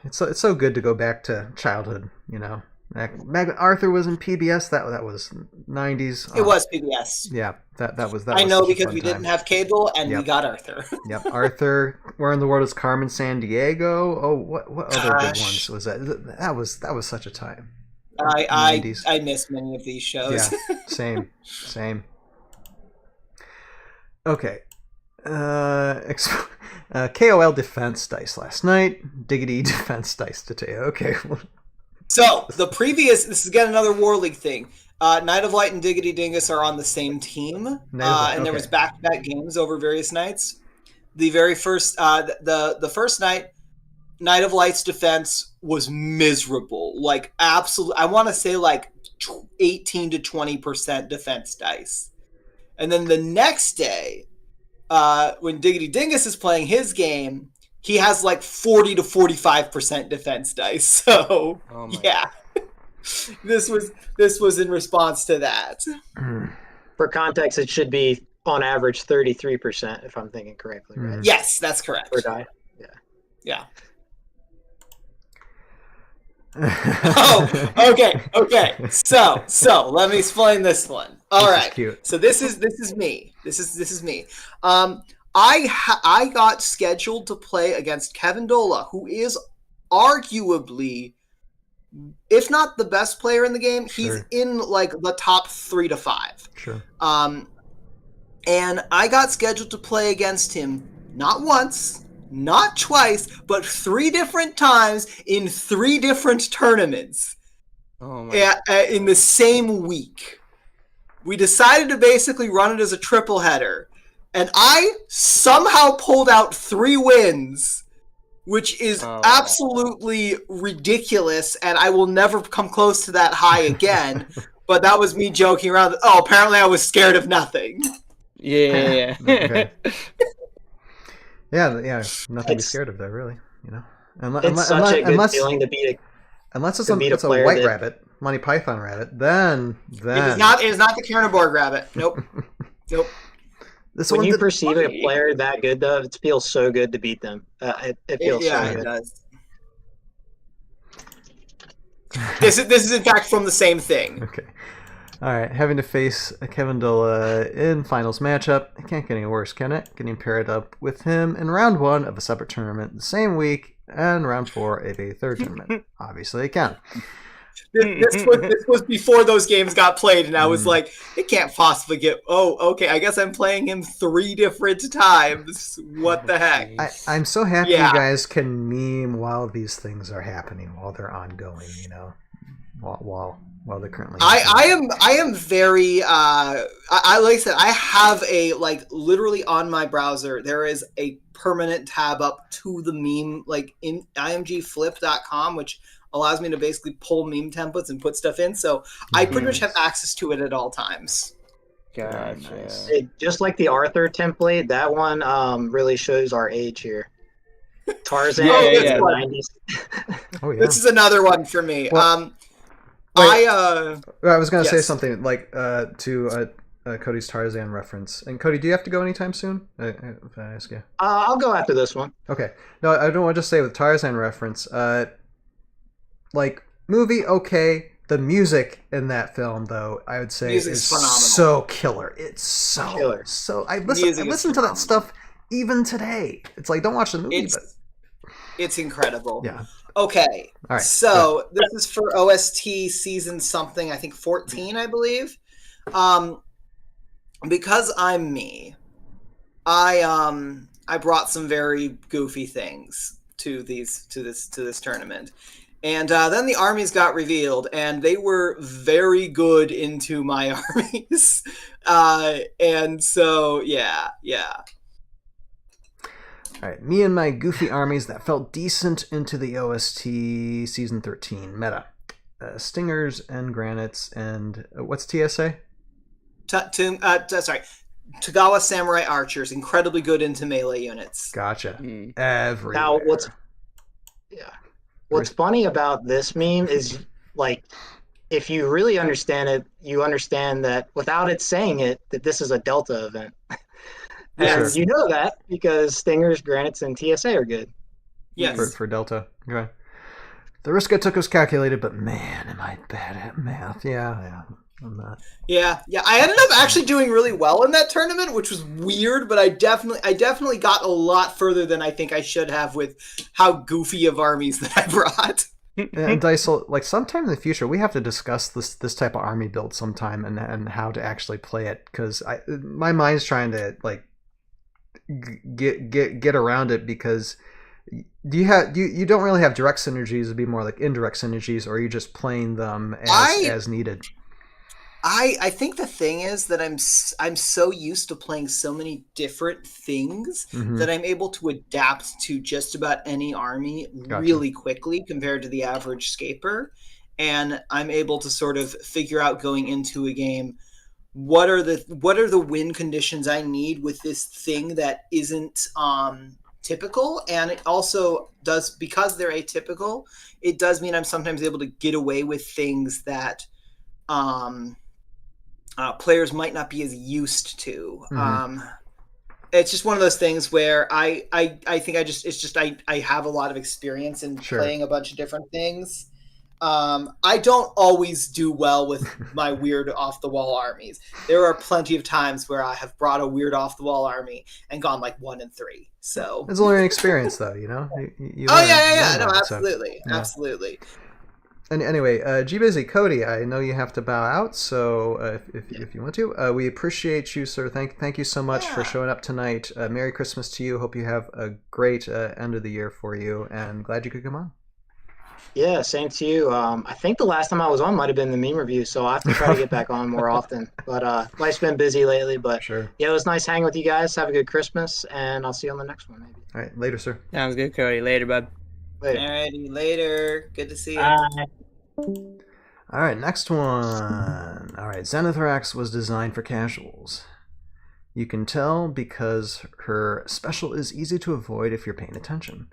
It's so good to go back to childhood, you know. Back when Arthur was in PBS, that was 90s. It was PBS. Yeah, that was. I know because we didn't have cable and we got Arthur. Yep, Arthur. Where in the world is Carmen San Diego? Oh, what other good ones was that? That was such a time. I miss many of these shows. Yeah, same. Okay. KOL defense dice last night. Diggity defense dice today. Okay. So the previous, this is again another War League thing. Night of Light and Diggity Dingus are on the same team, and there was back-to-back games over various nights. The very first, the first night, Night of Light's defense was miserable. Like absolute, I want to say like 18 to 20% defense dice. And then the next day, when Diggity Dingus is playing his game, he has like 40 to 45% defense dice. So yeah, this was in response to that. For context, it should be on average 33%, if I'm thinking correctly, right? Yes, that's correct. Per die. Yeah. Oh, okay. So let me explain this one. All right. Cute. So this is me. This is me. I got scheduled to play against Kevin Dola, who is arguably, if not the best player in the game, he's in like the top 3 to 5. Sure. And I got scheduled to play against him not once, not twice, but 3 different times in 3 different tournaments. Oh my! In the same week. We decided to basically run it as a triple header. And I somehow pulled out 3 wins, which is absolutely ridiculous, and I will never come close to that high again. But that was me joking around. Oh, apparently I was scared of nothing. Yeah. Okay. Yeah, nothing to be scared of there, really. You know, It's such a good feeling to beat unless it's a a white rabbit, Monty Python rabbit. Then it is not the Carnivore rabbit. Nope. When you perceive a player that good, though, it feels so good to beat them. It feels so good. It does. This is in fact from the same thing. Okay. All right, having to face Kevin Dola in finals matchup. It can't get any worse, can it? Getting paired up with him in round 1 of a separate tournament the same week and round 4 of a third tournament. Obviously, it can. This was before those games got played, and I was like, it can't possibly get... Oh, okay, I guess I'm playing him 3 different times. What the heck? I'm so happy you guys can meme while these things are happening, while they're ongoing, you know? While they're currently... I am very... I like I said, I have a, like, literally on my browser, there is a permanent tab up to the meme, like, in imgflip.com, which allows me to basically pull meme templates and put stuff in, so I pretty much have access to it at all times. Gotcha. Just like the Arthur template, that one really shows our age here. Tarzan, yeah. 90s. Oh, yeah. This is another one for me. Well, I was going to say something like to Cody's Tarzan reference. And Cody, do you have to go anytime soon? If I ask you. I'll go after this one. Okay. No, I don't want to just say with Tarzan reference. Like movie, okay. The music in that film, though, I would say is phenomenal. So killer. It's so killer. So I listen to that stuff even today. It's like, don't watch the movie, but it's incredible. Yeah. Okay. All right. So this is for OST season something, I think 14, I believe. Because I'm me, I brought some very goofy things to this tournament. And then the armies got revealed, and they were very good into my armies. And so, yeah. All right, me and my goofy armies that felt decent into the OST Season 13 meta. Stingers and Granites and... what's TSA? Tagawa Samurai Archers, incredibly good into melee units. Gotcha. Everywhere. Now, what's funny about this meme is, like, if you really understand it, you understand that without it saying it, that this is a Delta event. And you know that because Stingers, Granites, and TSA are good. Yes. For Delta. Okay. The risk I took was calculated, but man, am I bad at math. Yeah. I'm not. Yeah. I ended up actually doing really well in that tournament, which was weird, but I definitely got a lot further than I think I should have with how goofy of armies that I brought. And Dysole, like sometime in the future, we have to discuss this type of army build sometime and how to actually play it, because my mind's trying to like get around it, because you don't really have direct synergies. It'd be more like indirect synergies, or are you just playing them as needed? I think the thing is that I'm so used to playing so many different things that I'm able to adapt to just about any army really quickly compared to the average scaper, and I'm able to sort of figure out going into a game what are the win conditions I need with this thing that isn't typical, and it also does, because they're atypical, it does mean I'm sometimes able to get away with things that players might not be as used to. It's just one of those things where I think I have a lot of experience in playing a bunch of different things. I don't always do well with my weird off-the-wall armies. There are plenty of times where I have brought a weird off-the-wall army and gone like 1-3. So it's only an experience, though, you know. Absolutely. And anyway, G Busy Cody, I know you have to bow out, so if you want to, we appreciate you, sir. Thank you so much for showing up tonight. Merry Christmas to you. Hope you have a great end of the year for you, and glad you could come on. Yeah, same to you. I think the last time I was on might have been the meme review, so I have to try to get back on more often. But life's been busy lately. But yeah, it was nice hanging with you guys. Have a good Christmas, and I'll see you on the next one, maybe. All right, later, sir. Sounds good, Cody. Later, bud. Later. Alrighty, later. Good to see you. All right, next one. All right, Xenothrax was designed for casuals. You can tell because her special is easy to avoid if you're paying attention.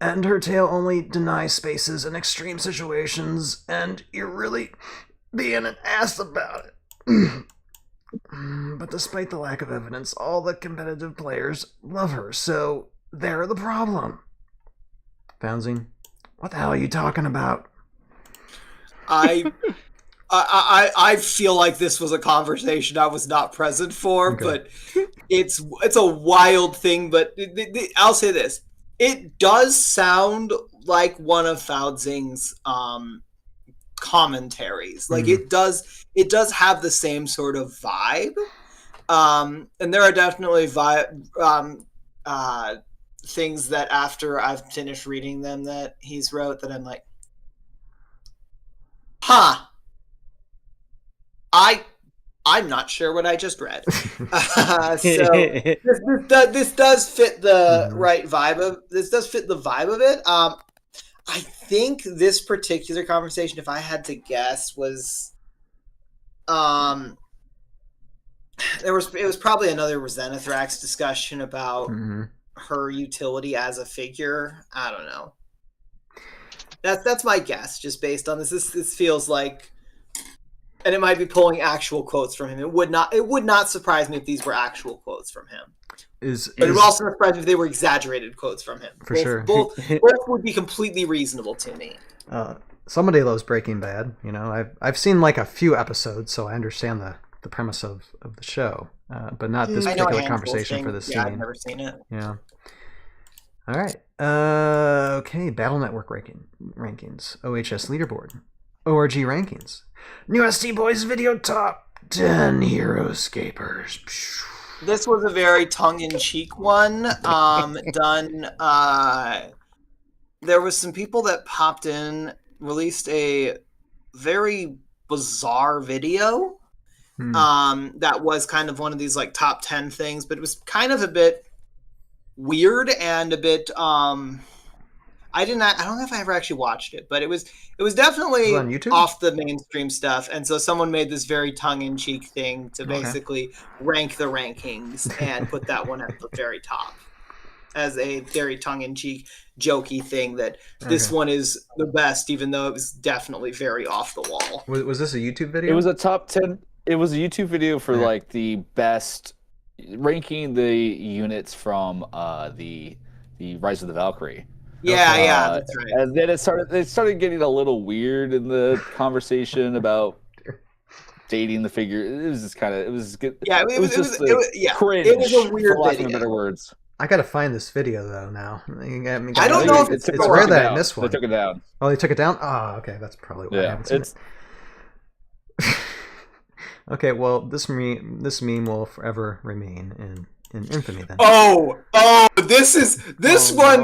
And her tail only denies spaces in extreme situations, and you're really being an ass about it. But despite the lack of evidence, all the competitive players love her, so they're the problem. Founzing, what the hell are you talking about? I feel like this was a conversation I was not present for, but it's a wild thing. But I'll say this: it does sound like one of Founzing's commentaries. Like it does have the same sort of vibe. And there are definitely things that after I've finished reading them that he's wrote that I'm like, I'm not sure what I just read. So this does fit the right vibe of it. I think this particular conversation, if I had to guess, was it was probably another Xenothrax discussion about her utility as a figure. I don't know. That's my guess, just based on this. This feels like, and it might be pulling actual quotes from him. It would not surprise me if these were actual quotes from him. But it would also surprise me if they were exaggerated quotes from him. Both would be completely reasonable to me. Somebody loves Breaking Bad. You know, I've seen like a few episodes, so I understand the premise of the show, but not this particular conversation for this scene. I've never seen it. Yeah. All right. Okay. Battle Network rankings. OHS leaderboard. ORG rankings. New ST Boys video top 10 Heroscapers. This was a very tongue-in-cheek one, done there was some people that popped in, released a very bizarre video. That was kind of one of these like top 10 things, but it was kind of a bit weird and a bit I don't know if I ever actually watched it, but it was definitely on YouTube? off the mainstream stuff. And so someone made this very tongue-in-cheek thing to basically rank the rankings and put that one at the very top as a very tongue-in-cheek, jokey thing that this one is the best, even though it was definitely very off the wall. Was this a YouTube video? It was a top 10. It was a YouTube video for like the best, ranking the units from the Rise of the Valkyrie. Yeah, that's right. And then it started getting a little weird in the conversation about dating the figure. It was just kind of, it was good. Yeah, it was just cringe. It was a weird for lack of video. better words. I gotta find this video though now. I don't know if it's rare that I down. missed one. They took it down. Oh, they took it down? Oh, okay, that's probably why I haven't seen it. Okay, well, this meme will forever remain in infamy then. This one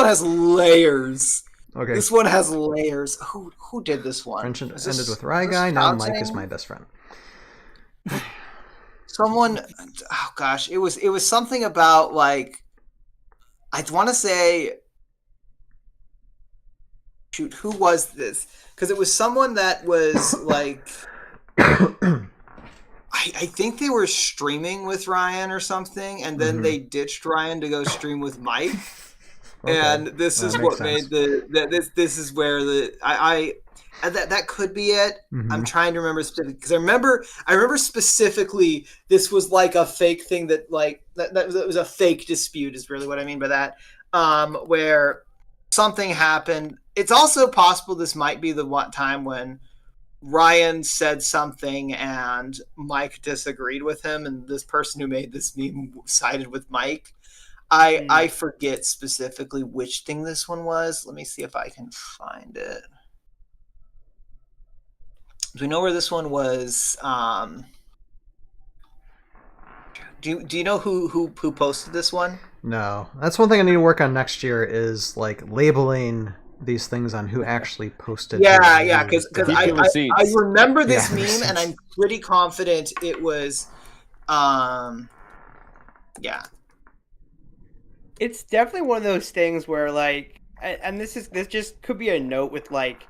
has layers. Okay. This one has layers. Who did this one? Friendship ended with Rye Guy. Now Mike is my best friend. Someone, oh gosh, it was something about like, I want to say, shoot, who was this? Because it was someone that was like, I think they were streaming with Ryan or something, and then they ditched Ryan to go stream with Mike. Okay. And this is what made this is where that could be it. I'm trying to remember specifically because I remember specifically this was like a fake thing that was a fake dispute is really what I mean by that. Where something happened. It's also possible this might be the one time when Ryan said something and Mike disagreed with him, and this person who made this meme sided with Mike. I forget specifically which thing this one was. Let me see if I can find it. Do we know where this one was? Do you know who posted this one? No, that's one thing I need to work on next year is like labeling these things on who actually posted. Yeah, because I remember this meme receipts. and I'm pretty confident it was, It's definitely one of those things where like, and this just could be a note with like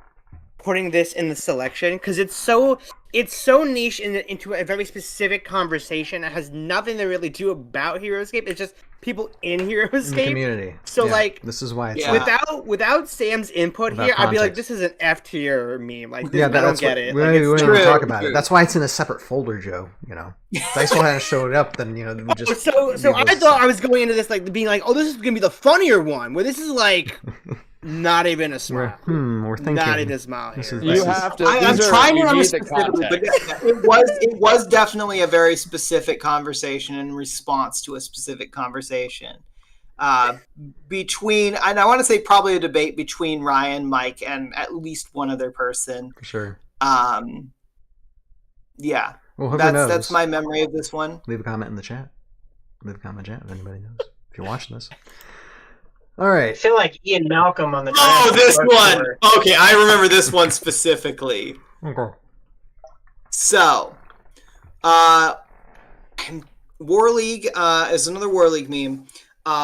putting this in the selection because it's so niche into a very specific conversation. It has nothing to really do about Heroscape. It's just people in Heroscape. In the community. So Yeah, like, this is why it's without Sam's input Without here, I'd be like, context. this is an F tier meme. Like, this, yeah, I don't that's get what, it. we Like, don't it's even true, talk about true. it. That's why it's in a separate folder, Joe. You know, Dysole hadn't showed up, then we just. So I thought I was going into this like being like, oh, this is gonna be the funnier one. Where this is like not even a smile. We're thinking. Not even a smile This here. is- You have to. I'm these are- trying to you remember need the specifically, but context. it was definitely a very specific conversation in response to a specific conversation between, and I want to say probably a debate between Ryan, Mike, and at least one other person. For sure. Yeah, Well, whoever knows, that's my memory of this one. leave a comment in the chat. Leave a comment in the chat if anybody knows. If you're watching this. All right. I feel like Ian Malcolm on the. Oh, Dragon this Book one. Tour. Okay, I remember this one specifically. Okay. So, War League is another War League meme.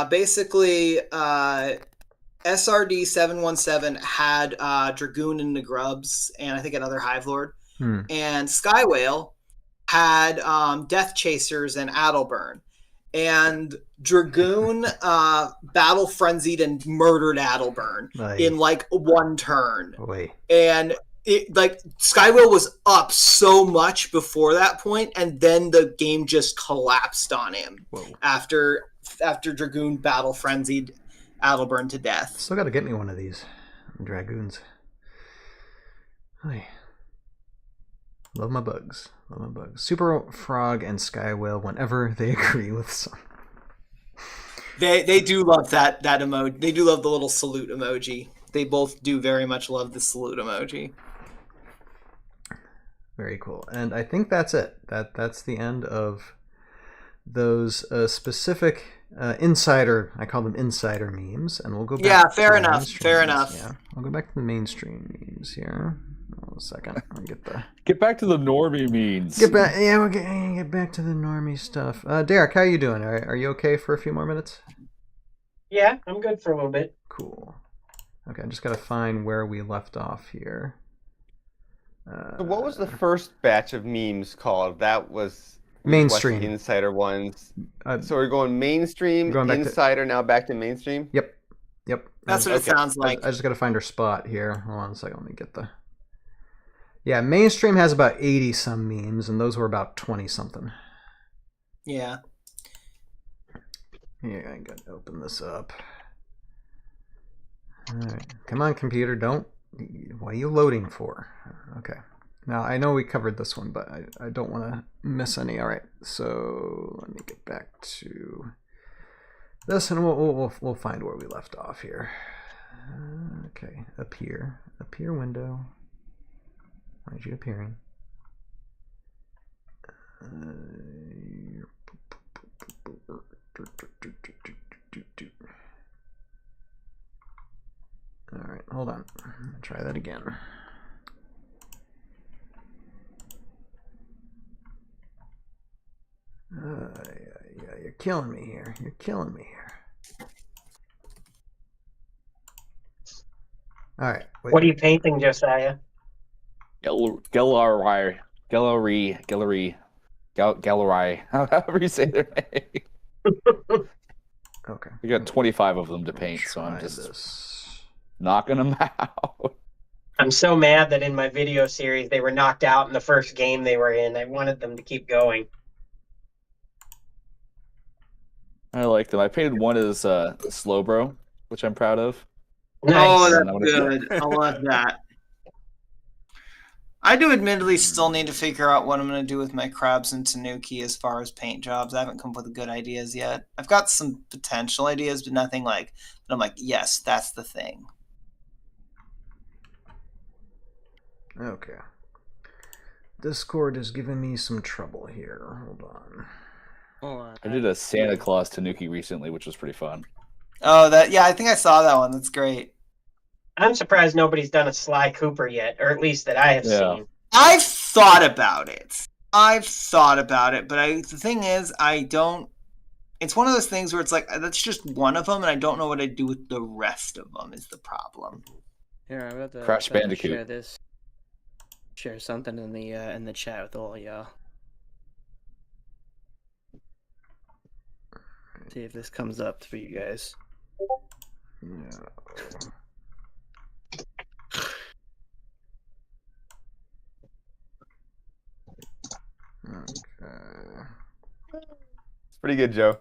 Basically, SRD 717 had Dragoon and Nagrubs, and I think another Hive Lord. And Sky Whale had Death Chasers and Adelburn. And Dragoon battle frenzied and murdered Adelburn in like one turn. Wait. And it like Skywell was up so much before that point, and then the game just collapsed on him after Dragoon battle frenzied Adelburn to death. Still got to get me one of these Dragoons. Hey. Love my bugs. Love my bugs. Super Frog and Sky Whale whenever they agree with some. They do love that emoji. They do love the little salute emoji. They both do very much love the salute emoji. Very cool. And I think that's it. That's the end of those specific insider. I call them insider memes, and we'll go back. Yeah, to fair the enough. mainstream Fair memes. enough. Yeah, we'll go back to the mainstream memes here. Hold on a second. I'll Get back to the normie memes. get back. Yeah, we're gonna get back to the normie stuff. Derek, how you doing? Are you okay for a few more minutes? Yeah, I'm good for a little bit. Cool. Okay, I just gotta find where we left off here. So what was the first batch of memes called? That was Mainstream. Insider ones. Uh, So we're going mainstream, going back to- insider, now back to mainstream? Yep. That's what it sounds like. I just gotta find her spot here. Hold on a second. Let me get the. Yeah, mainstream has about 80 some memes, and those were about 20 something. Yeah. Yeah, I gotta open this up. Alright. Come on, computer, don't. What are you loading for? Okay. Now, I know we covered this one, but I don't want to miss any. Alright, so let me get back to this, and we'll find where we left off here. Okay, appear window. Why is you appearing? Alright, hold on. Try that again. Yeah, you're killing me here. You're killing me here. Alright. What are you painting, Josiah? Gallery. However you say their name. Okay. We got 25 of them to paint, so I'm just knocking them out. I'm so mad that in my video series they were knocked out in the first game they were in. I wanted them to keep going. I like them. I painted one as Slowbro, which I'm proud of. Nice. Oh, that's good. I love that. I do admittedly still need to figure out what I'm going to do with my crabs and tanuki as far as paint jobs. I haven't come up with good ideas yet. I've got some potential ideas, but nothing like, but I'm like, yes, that's the thing. Okay. Discord is giving me some trouble here. Hold on. I did a Santa Claus Tanuki recently, which was pretty fun. Oh, yeah, I think I saw that one. That's great. I'm surprised nobody's done a Sly Cooper yet, or at least that I have seen. I've thought about it. But the thing is, I don't. It's one of those things where it's like that's just one of them, and I don't know what I'd do with the rest of them. Is the problem? Here, I'm about to Crash Bandicoot. share this. Share something in the chat with all y'all. See if this comes up for you guys. Yeah. Okay. It's pretty good, Joe.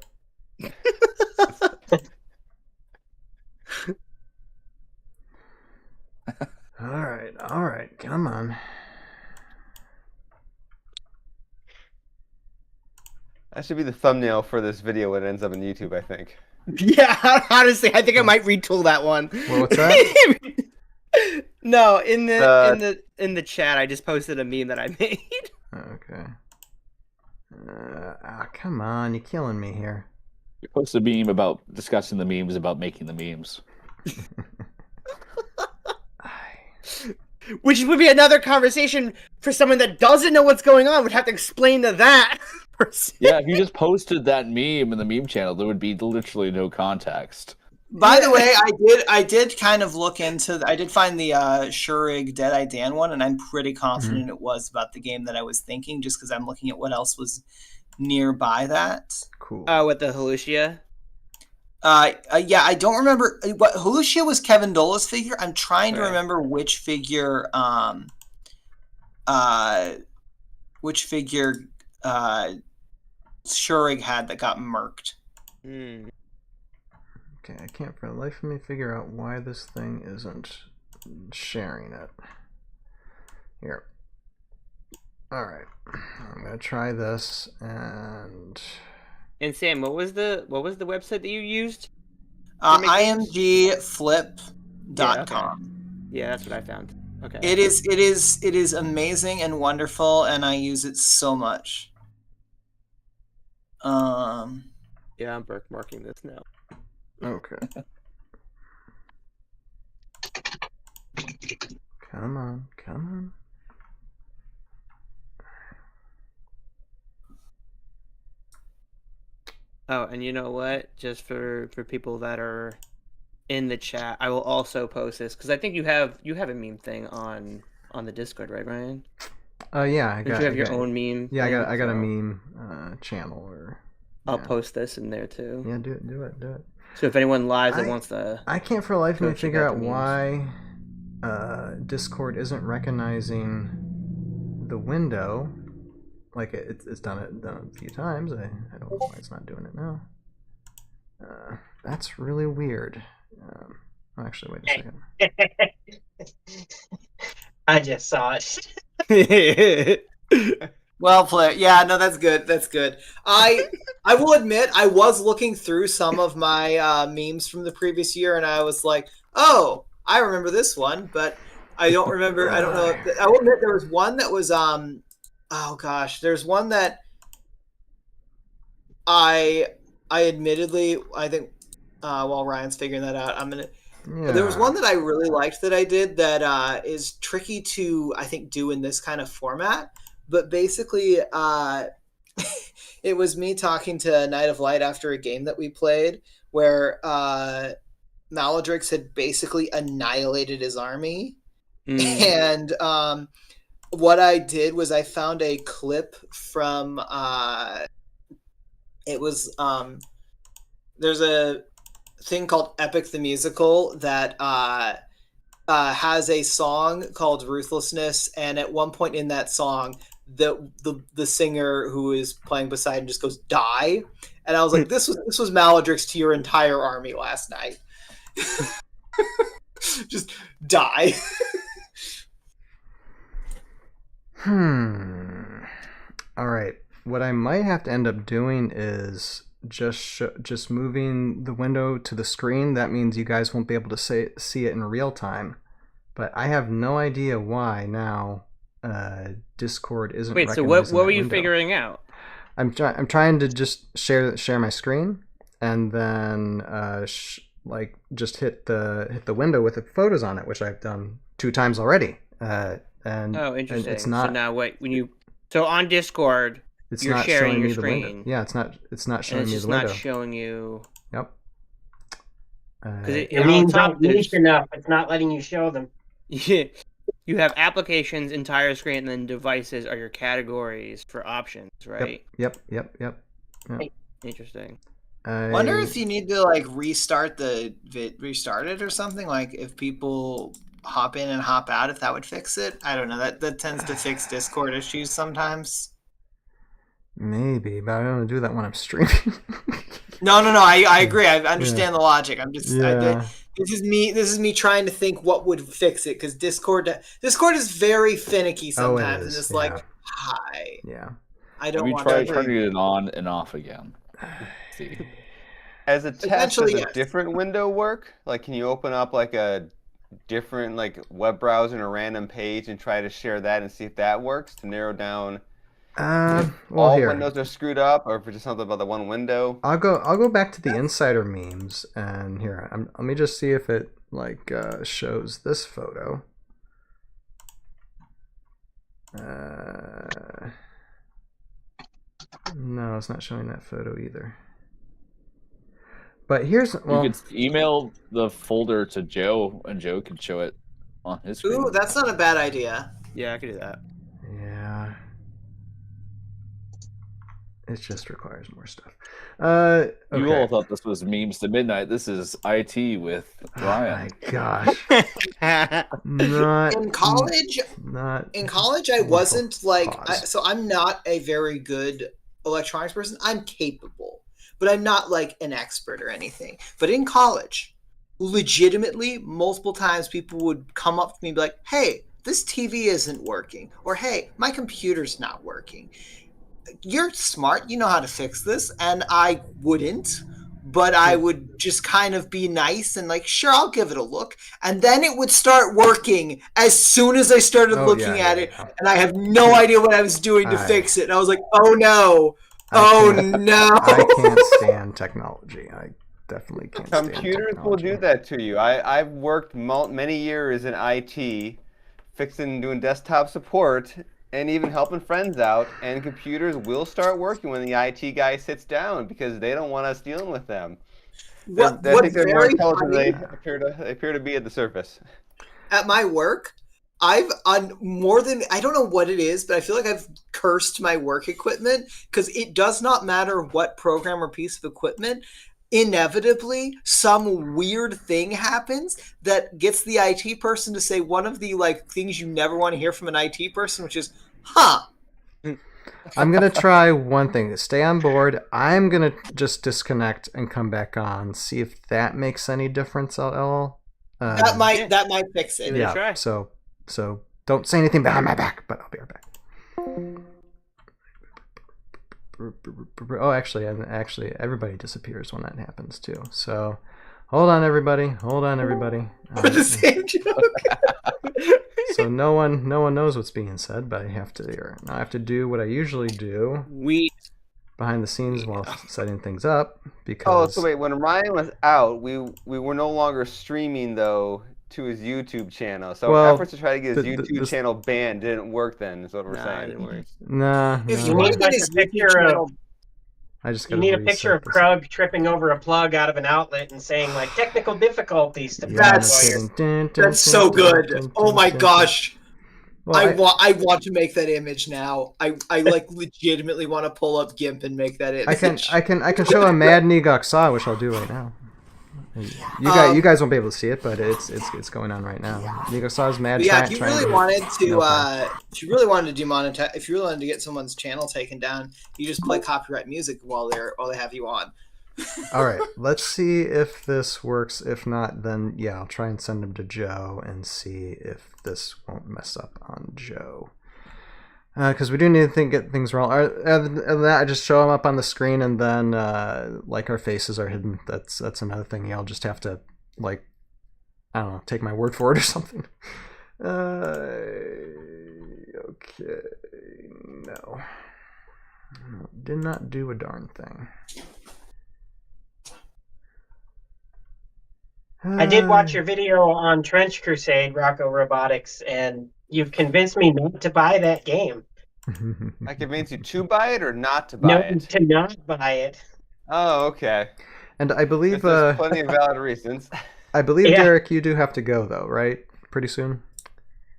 All right, come on. That should be the thumbnail for this video when it ends up on YouTube, I think. Yeah, honestly, I think I might retool that one. Well, what's that? No, in the chat, I just posted a meme that I made. Okay. Come on, you're killing me here. You posted a meme about discussing the memes about making the memes. Which would be another conversation for someone that doesn't know what's going on. Would have to explain to that person. Yeah, if you just posted that meme in the meme channel, there would be literally no context. By the way, I did kind of look into. I did find the Shurig Deadeye Dan one, and I'm pretty confident it was about the game that I was thinking, just because I'm looking at what else was nearby that. Cool. With the Halucia. Yeah, I don't remember what Halucia was. Kevin Dola's figure. I'm trying to remember which figure. Shurig had that got murked. Okay, I can't for the life of me figure out why this thing isn't sharing it. Here. Alright. I'm gonna try this and Sam, what was the website that you used? imgflip.com. Yeah, that's what I found. Okay. It is amazing and wonderful, and I use it so much. Yeah, I'm bookmarking this now. Okay. Come on, come on. Oh, and you know what? Just for people that are in the chat, I will also post this because I think you have a meme thing on the Discord, right, Ryan? Yeah, I Don't got. you have your own meme? Yeah, thing? I got a So meme channel or. I'll Yeah. post this in there too. Yeah, do it. So if anyone live that wants to, I can't for the life of go me check figure out out the memes. why Discord isn't recognizing the window. Like it's done it a few times. I don't know why it's not doing it now. That's really weird. Actually, wait a second. I just saw it. Well played. Yeah, no, that's good. That's good. I will admit I was looking through some of my memes from the previous year, and I was like, oh, I remember this one, but I don't remember. I don't know. I will admit there was one that was oh gosh, there's one that I admittedly I think while Ryan's figuring that out, I'm gonna. Yeah. There was one that I really liked that I did that is tricky to I think do in this kind of format, but basically it was me talking to Night of Light after a game that we played where Maladrix had basically annihilated his army, and what I did was I found a clip from it was there's a thing called Epic the Musical that has a song called Ruthlessness, and at one point in that song the singer who is playing Poseidon just goes die, and I was like, this was Maladrix to your entire army last night. Just die. All right. What I might have to end up doing is just moving the window to the screen. That means you guys won't be able to see it in real time. But I have no idea why now Discord isn't. Wait, so recognizing what that were you window. figuring out? I'm trying to just share my screen and then just hit the window with the photos on it, which I've done 2 times already. And oh, interesting. And it's not. So now so on Discord, you're not sharing showing your me screen. the window. Yeah, it's not showing and me it's the just window. not showing you. Yep. Because Your memes aren't niche enough. It's not letting you show them. Yeah. You have applications, entire screen, and then devices are your categories for options, right? Yep. Interesting. I wonder if you need to like restart it or something. Like if people hop in and hop out, if that would fix it. I don't know. That tends to fix Discord issues sometimes. Maybe, but I don't want to do that when I'm streaming. No. I agree. I understand the logic. I'm just. Yeah. This is me trying to think what would fix it, because Discord is very finicky sometimes, and it's like, hi. Yeah. I don't want to turning it on and off again. Let's see. As a test, does a different window work? Like, can you open up like a different like web browser and a random page and try to share that and see if that works to narrow down if all windows are screwed up, or if it's just something about the one window? I'll go back to the insider memes, and here let me just see if it shows this photo. No, it's not showing that photo either. But you could email the folder to Joe, and Joe could show it on his screen. Ooh, that's not a bad idea. Yeah, I could do that. Yeah. It just requires more stuff. Okay. You all thought this was Memes to Midnight. This is IT with Ryan. Oh my gosh. In college, I wasn't like... so I'm not a very good electronics person. I'm capable, but I'm not like an expert or anything. But in college, legitimately, multiple times people would come up to me and be like, hey, this TV isn't working. Or, hey, my computer's not working. You're smart. You know how to fix this. And I wouldn't. But I would just kind of be nice and like, sure, I'll give it a look. And then it would start working as soon as I started looking at it. And I have no idea what I was doing to fix it. And I was like, oh no. I can't stand technology. I definitely can't stand Computers technology. will do that to you. I've worked many years in IT, fixing, doing desktop support, and even helping friends out. And computers will start working when the IT guy sits down because they don't want us dealing with them. I think they're more intelligent than they appear to be at the surface. At my work, I've on more than I don't know what it is, but I feel like I've cursed my work equipment because it does not matter what program or piece of equipment. Inevitably, some weird thing happens that gets the IT person to say one of the things you never want to hear from an IT person, which is, "Huh." I'm gonna try one thing. Stay on board. I'm gonna just disconnect and come back on. See if that makes any difference at all. That might fix it. Yeah. Try. So don't say anything behind my back. But I'll be right back. Oh, actually, everybody disappears when that happens too. So, hold on, everybody. The same joke. So no one knows what's being said, but I have to do what I usually do behind the scenes while setting things up. Because so wait, when Ryan was out, we were no longer streaming though to his YouTube channel. So efforts to try to get his YouTube channel banned didn't work. Then is what we're saying. It didn't work. Nah. If you want to get his YouTube channel. You need a picture of Krug tripping over a plug out of an outlet and saying technical difficulties. That's so good. Oh my gosh. Well, I want to make that image now. I legitimately want to pull up GIMP and make that image. I can show a Mad Negok Saw, which I'll do right now. You guys won't be able to see it, but it's going on right now. Negok Saw's mad. Yeah, if you really wanted to demonetize, if you really wanted to get someone's channel taken down, you just play copyright music while they have you on. All right, let's see if this works. If not, then I'll try and send them to Joe and see if this won't mess up on Joe. Because we do need to get things wrong. Other than that, I just show them up on the screen, and then our faces are hidden. That's another thing. Y'all just have to I don't know, take my word for it or something. Okay, no, did not do a darn thing. I did watch your video on Trench Crusade, Rocco Robotics, and you've convinced me not to buy that game. I convinced you to buy it or not to buy it? To not buy it. Oh, okay. And I believe there's plenty of valid reasons. I believe, Derek, you do have to go though, right? Pretty soon.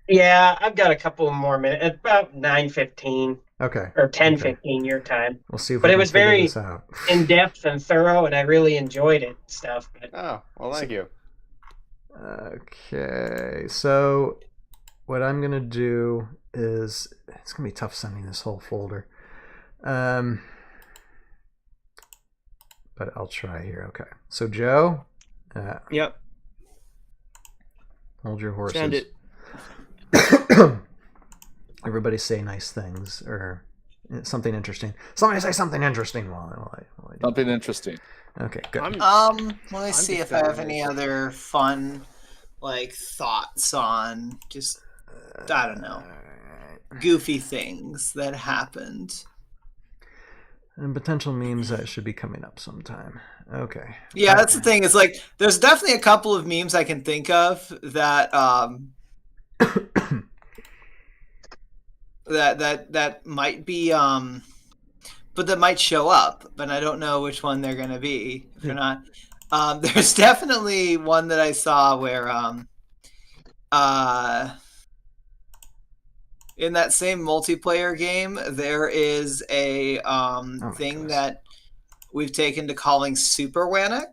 Yeah, I've got a couple more minutes. About 9:15. Okay. Or 10:15 your time. We'll see if but we it was very out. in depth and thorough, and I really enjoyed it and stuff. But... Oh, well, thank you. Okay, so what I'm gonna do is it's gonna be tough sending this whole folder, but I'll try here. Okay, so Joe. Yep. Hold your horses. Send it. Everybody say nice things or something interesting. Somebody say something interesting while I do. Something interesting. Okay, good. Let me see if I have any other fun thoughts on just I don't know, goofy things that happened. And potential memes that should be coming up sometime. Okay. Yeah, that's the thing. It's there's definitely a couple of memes I can think of that that might be but that might show up, but I don't know which one they're gonna be if they're not. There's definitely one that I saw where in that same multiplayer game there is a thing that we've taken to calling Super Wannock,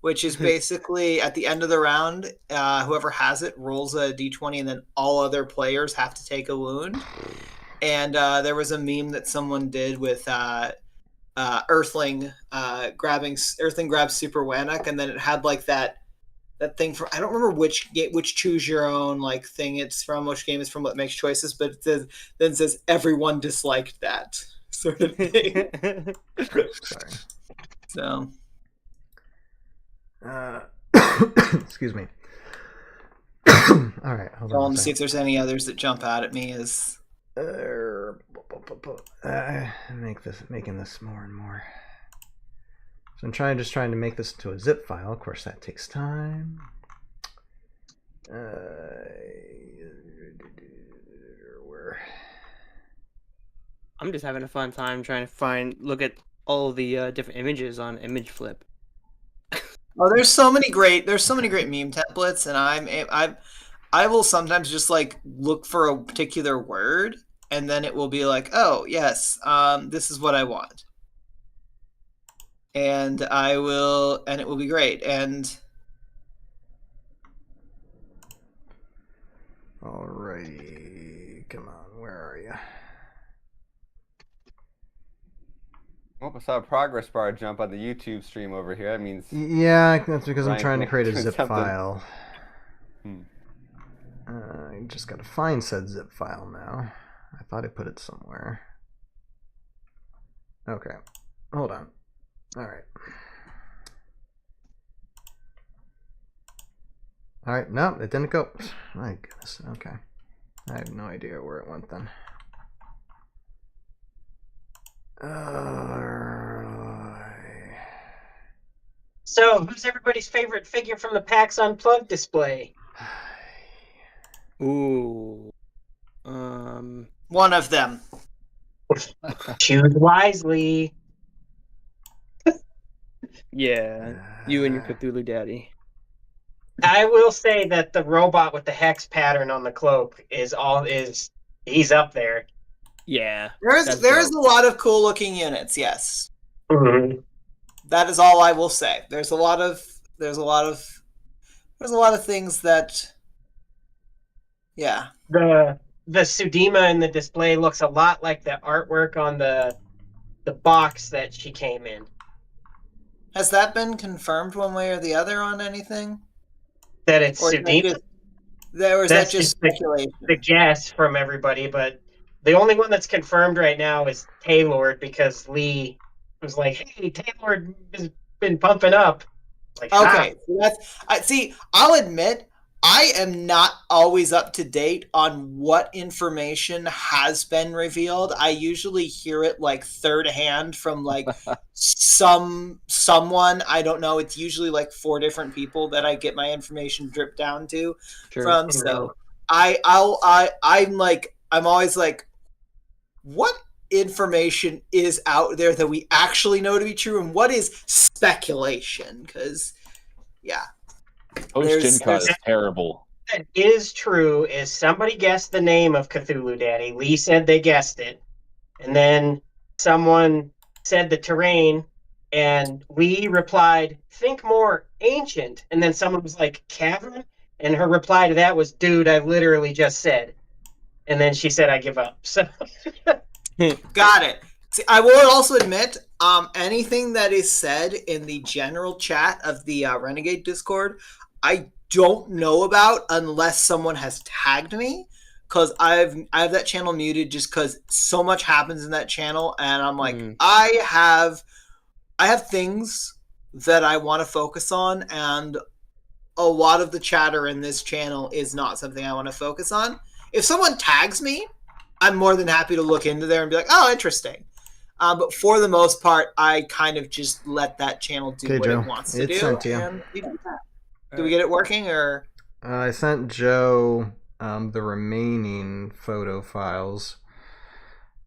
which is basically at the end of the round, whoever has it rolls a d20 and then all other players have to take a wound. And there was a meme that someone did with Earthling grabs Super Wannock, and then it had that thing from I don't remember which choose your own thing it's from, which game it's from, what makes choices, but it says everyone disliked that sort of thing. Sorry. So excuse me. All right, hold on. To see if there's any others that jump out at me as Making this more and more. So I'm trying to make this into a zip file. Of course, that takes time. Where? I'm just having a fun time trying to look at all the different images on Image Flip. Oh, there's so many great meme templates, and I will sometimes just like look for a particular word, and then it will be like, oh yes, this is what I want, and it will be great. And alrighty, come on, where are you? Oh, I saw a progress bar jump on the YouTube stream over here. That means yeah, that's because I'm trying to create a doing zip something. file. I just got to find said zip file now. I thought I put it somewhere. Okay, hold on. All right. All right, no, it didn't go. My goodness. Okay, I have no idea where it went then. So, who's everybody's favorite figure from the PAX Unplugged display? Ooh. one of them. Choose wisely. Yeah, you and your Cthulhu daddy. I will say that the robot with the hex pattern on the cloak he's up there. Yeah. There's a lot of cool looking units, yes. Mm-hmm. That is all I will say. There's a lot of things that, yeah. The Sudima in the display looks a lot like the artwork on the box that she came in. Has that been confirmed one way or the other on anything? That it's Or Sudima? Is that just speculation? The guess from everybody, but the only one that's confirmed right now is Taylor, because Lee was like, "Hey, Taylor has been pumping up." Like, okay, so I'll admit I am not always up to date on what information has been revealed. I usually hear it like third hand from like someone. I don't know. It's usually like 4 different people that I get my information dripped down to from. So I'm always like, what information is out there that we actually know to be true, and what is speculation? Because yeah. Post-Gen is terrible. That is true is somebody guessed the name of Cthulhu Daddy. Lee said they guessed it. And then someone said the terrain, and Lee replied, "Think more ancient." And then someone was like, "Cavern?" And her reply to that was, "Dude, I literally just said." And then she said, "I give up." So got it. See, I will also admit, anything that is said in the general chat of the Renegade Discord, I don't know about unless someone has tagged me, because I have that channel muted just because so much happens in that channel, and I'm like, I have things that I want to focus on, and a lot of the chatter in this channel is not something I want to focus on. If someone tags me, I'm more than happy to look into there and be like, oh, interesting. But for the most part, I kind of just let that channel do what it wants to do. Sent to you. And do we get it working, or? I sent Joe the remaining photo files,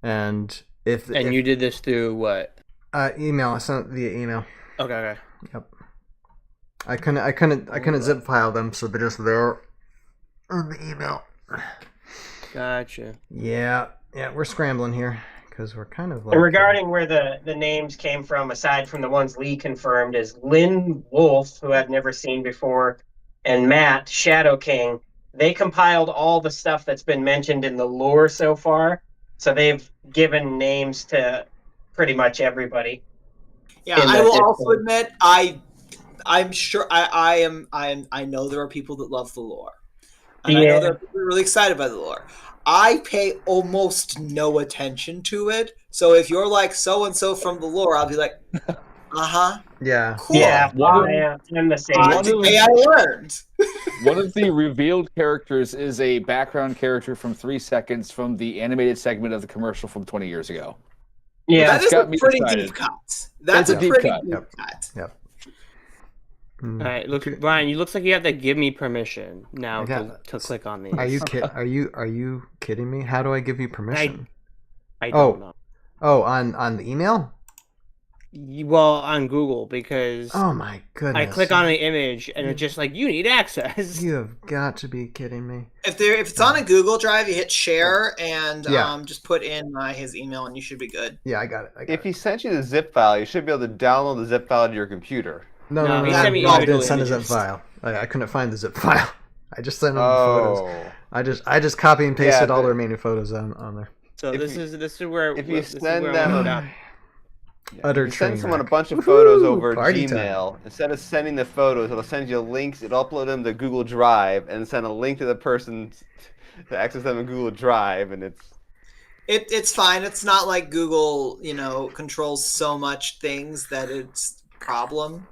and if you did this through what? Email. I sent it via email. Okay. Yep. I couldn't zip file them, so they're just there on the email. Gotcha. Yeah, we're scrambling here because we're kind of like. And regarding where the names came from, aside from the ones Lee confirmed, is Lynn Wolf, who I've never seen before, and Matt Shadow King. They compiled all the stuff that's been mentioned in the lore so far, so they've given names to pretty much everybody. Yeah, I will also admit I'm sure I know there are people that love the lore. And I know there are people who are really excited by the lore. I pay almost no attention to it. So if you're like so-and-so from the lore, I'll be like, Yeah. Cool. Yeah, One I'm the same. One of- I learned. One of the revealed characters is a background character from 3 seconds from the animated segment of the commercial from 20 years ago. Yeah, That is a got me pretty excited. deep cut. That's It's a a deep pretty cut. deep cut. Yep. All right, look, Brian. You looks like you have to give me permission now I got- to click on these. Are you kidding me? How do I give you permission? I don't know. Oh, on the email? Well, on Google, because Oh my goodness. I click on the image and it's just like, you need access. You have got to be kidding me. If it's on a Google Drive, you hit share and Yeah. just put in his email and you should be good. Yeah, I got it. If he sent you the zip file, you should be able to download the zip file to your computer. No, he sent me I individual didn't send a zip images. file. I couldn't find the zip file. I just sent him the photos. Oh. I just copy and pasted all the- the remaining photos on there. So If this you- is where if you this is send where them- I wrote down. Utter You send train someone a wreck. bunch of photos Woohoo! over Party time. Gmail. Instead of sending the photos, it'll send you links. It'll upload them to Google Drive and send a link to the person to access them in Google Drive, and It's fine. It's not like Google, controls so much things that it's a problem.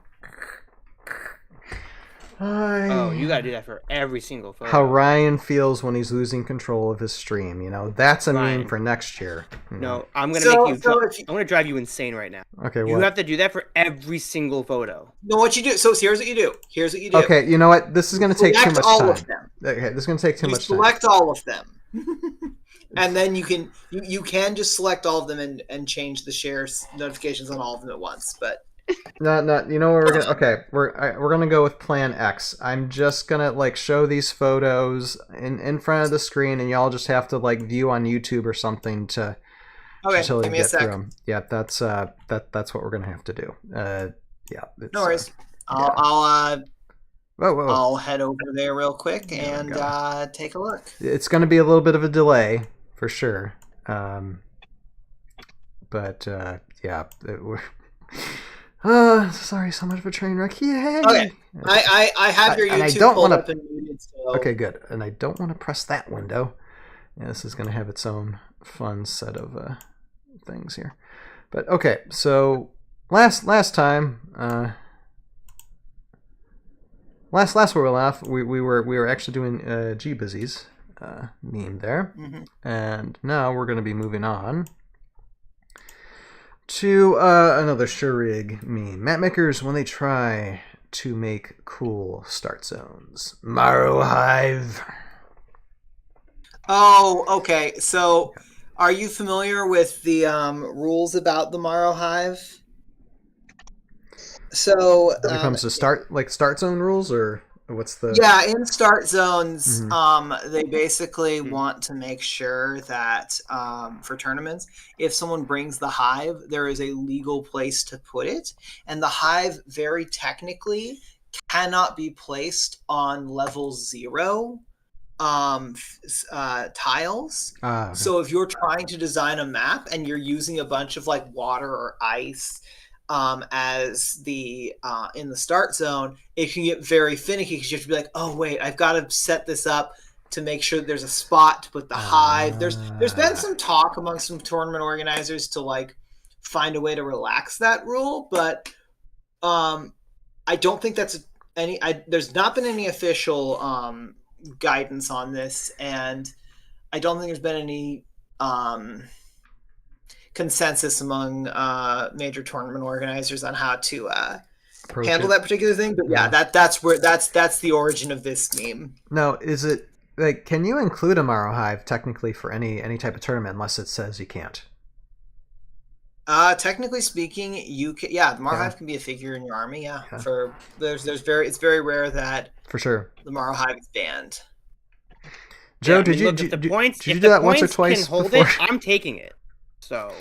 Oh, you gotta do that for every single photo. How Ryan feels when he's losing control of his stream. That's a Ryan. meme for next year. No, I'm gonna So- make you. so if you- I'm gonna drive you insane right now. Okay, You what? have to do that for every single photo. No, what you do? So here's what you do. Okay, you know what? This is going to take too Select much all time. of them. Okay, this is going to take too You much time. select all of them, and then you can just select all of them and change the share notifications on all of them at once. But No. You know what we're gonna? Okay, we're gonna go with Plan X. I'm just gonna show these photos in front of the screen, and y'all just have to view on YouTube or something to okay, give me a get through sec. them. Yeah, that's what we're gonna have to do. Yeah. It's, No worries. Whoa. I'll head over there real quick and God. take a look. It's gonna be a little bit of a delay for sure. But yeah. Sorry, so much of a train wreck. Yay! Okay. I have your And I YouTube don't pulled wanna- up and muted. So Okay, good. And I don't want to press that window. Yeah, this is going to have its own fun set of things here. But okay, so last time, last where we left, we were actually doing G Busy's meme there, and now we're going to be moving on to another Shurig meme. Map makers, when they try to make cool start zones. Morrow Hive. Oh, okay. So, are you familiar with the rules about the Morrow Hive? So, When it comes to start zone rules, or what's the? yeah, in start zones, Mm-hmm. they basically want to make sure that for tournaments, if someone brings the hive, there is a legal place to put it, and the hive very technically cannot be placed on level 0 tiles. Okay. So if you're trying to design a map and you're using a bunch of water or ice as the in the start zone, it can get very finicky because you have to be like, oh wait, I've got to set this up to make sure that there's a spot to put the hive. There's been some talk among some tournament organizers to find a way to relax that rule, but I don't think that's there's not been any official guidance on this, and I don't think there's been any consensus among major tournament organizers on how to handle that particular thing. But yeah, that's the origin of this meme. Now, is it can you include a Morrow Hive technically for any type of tournament unless it says you can't? Technically speaking, you can. Yeah, the Morrow Hive can be a figure in your army. Yeah, it's very rare that for sure the Morrow Hive is banned. Joe, Yeah, did you if do the do that once or points twice can hold before? it, I'm taking it. So.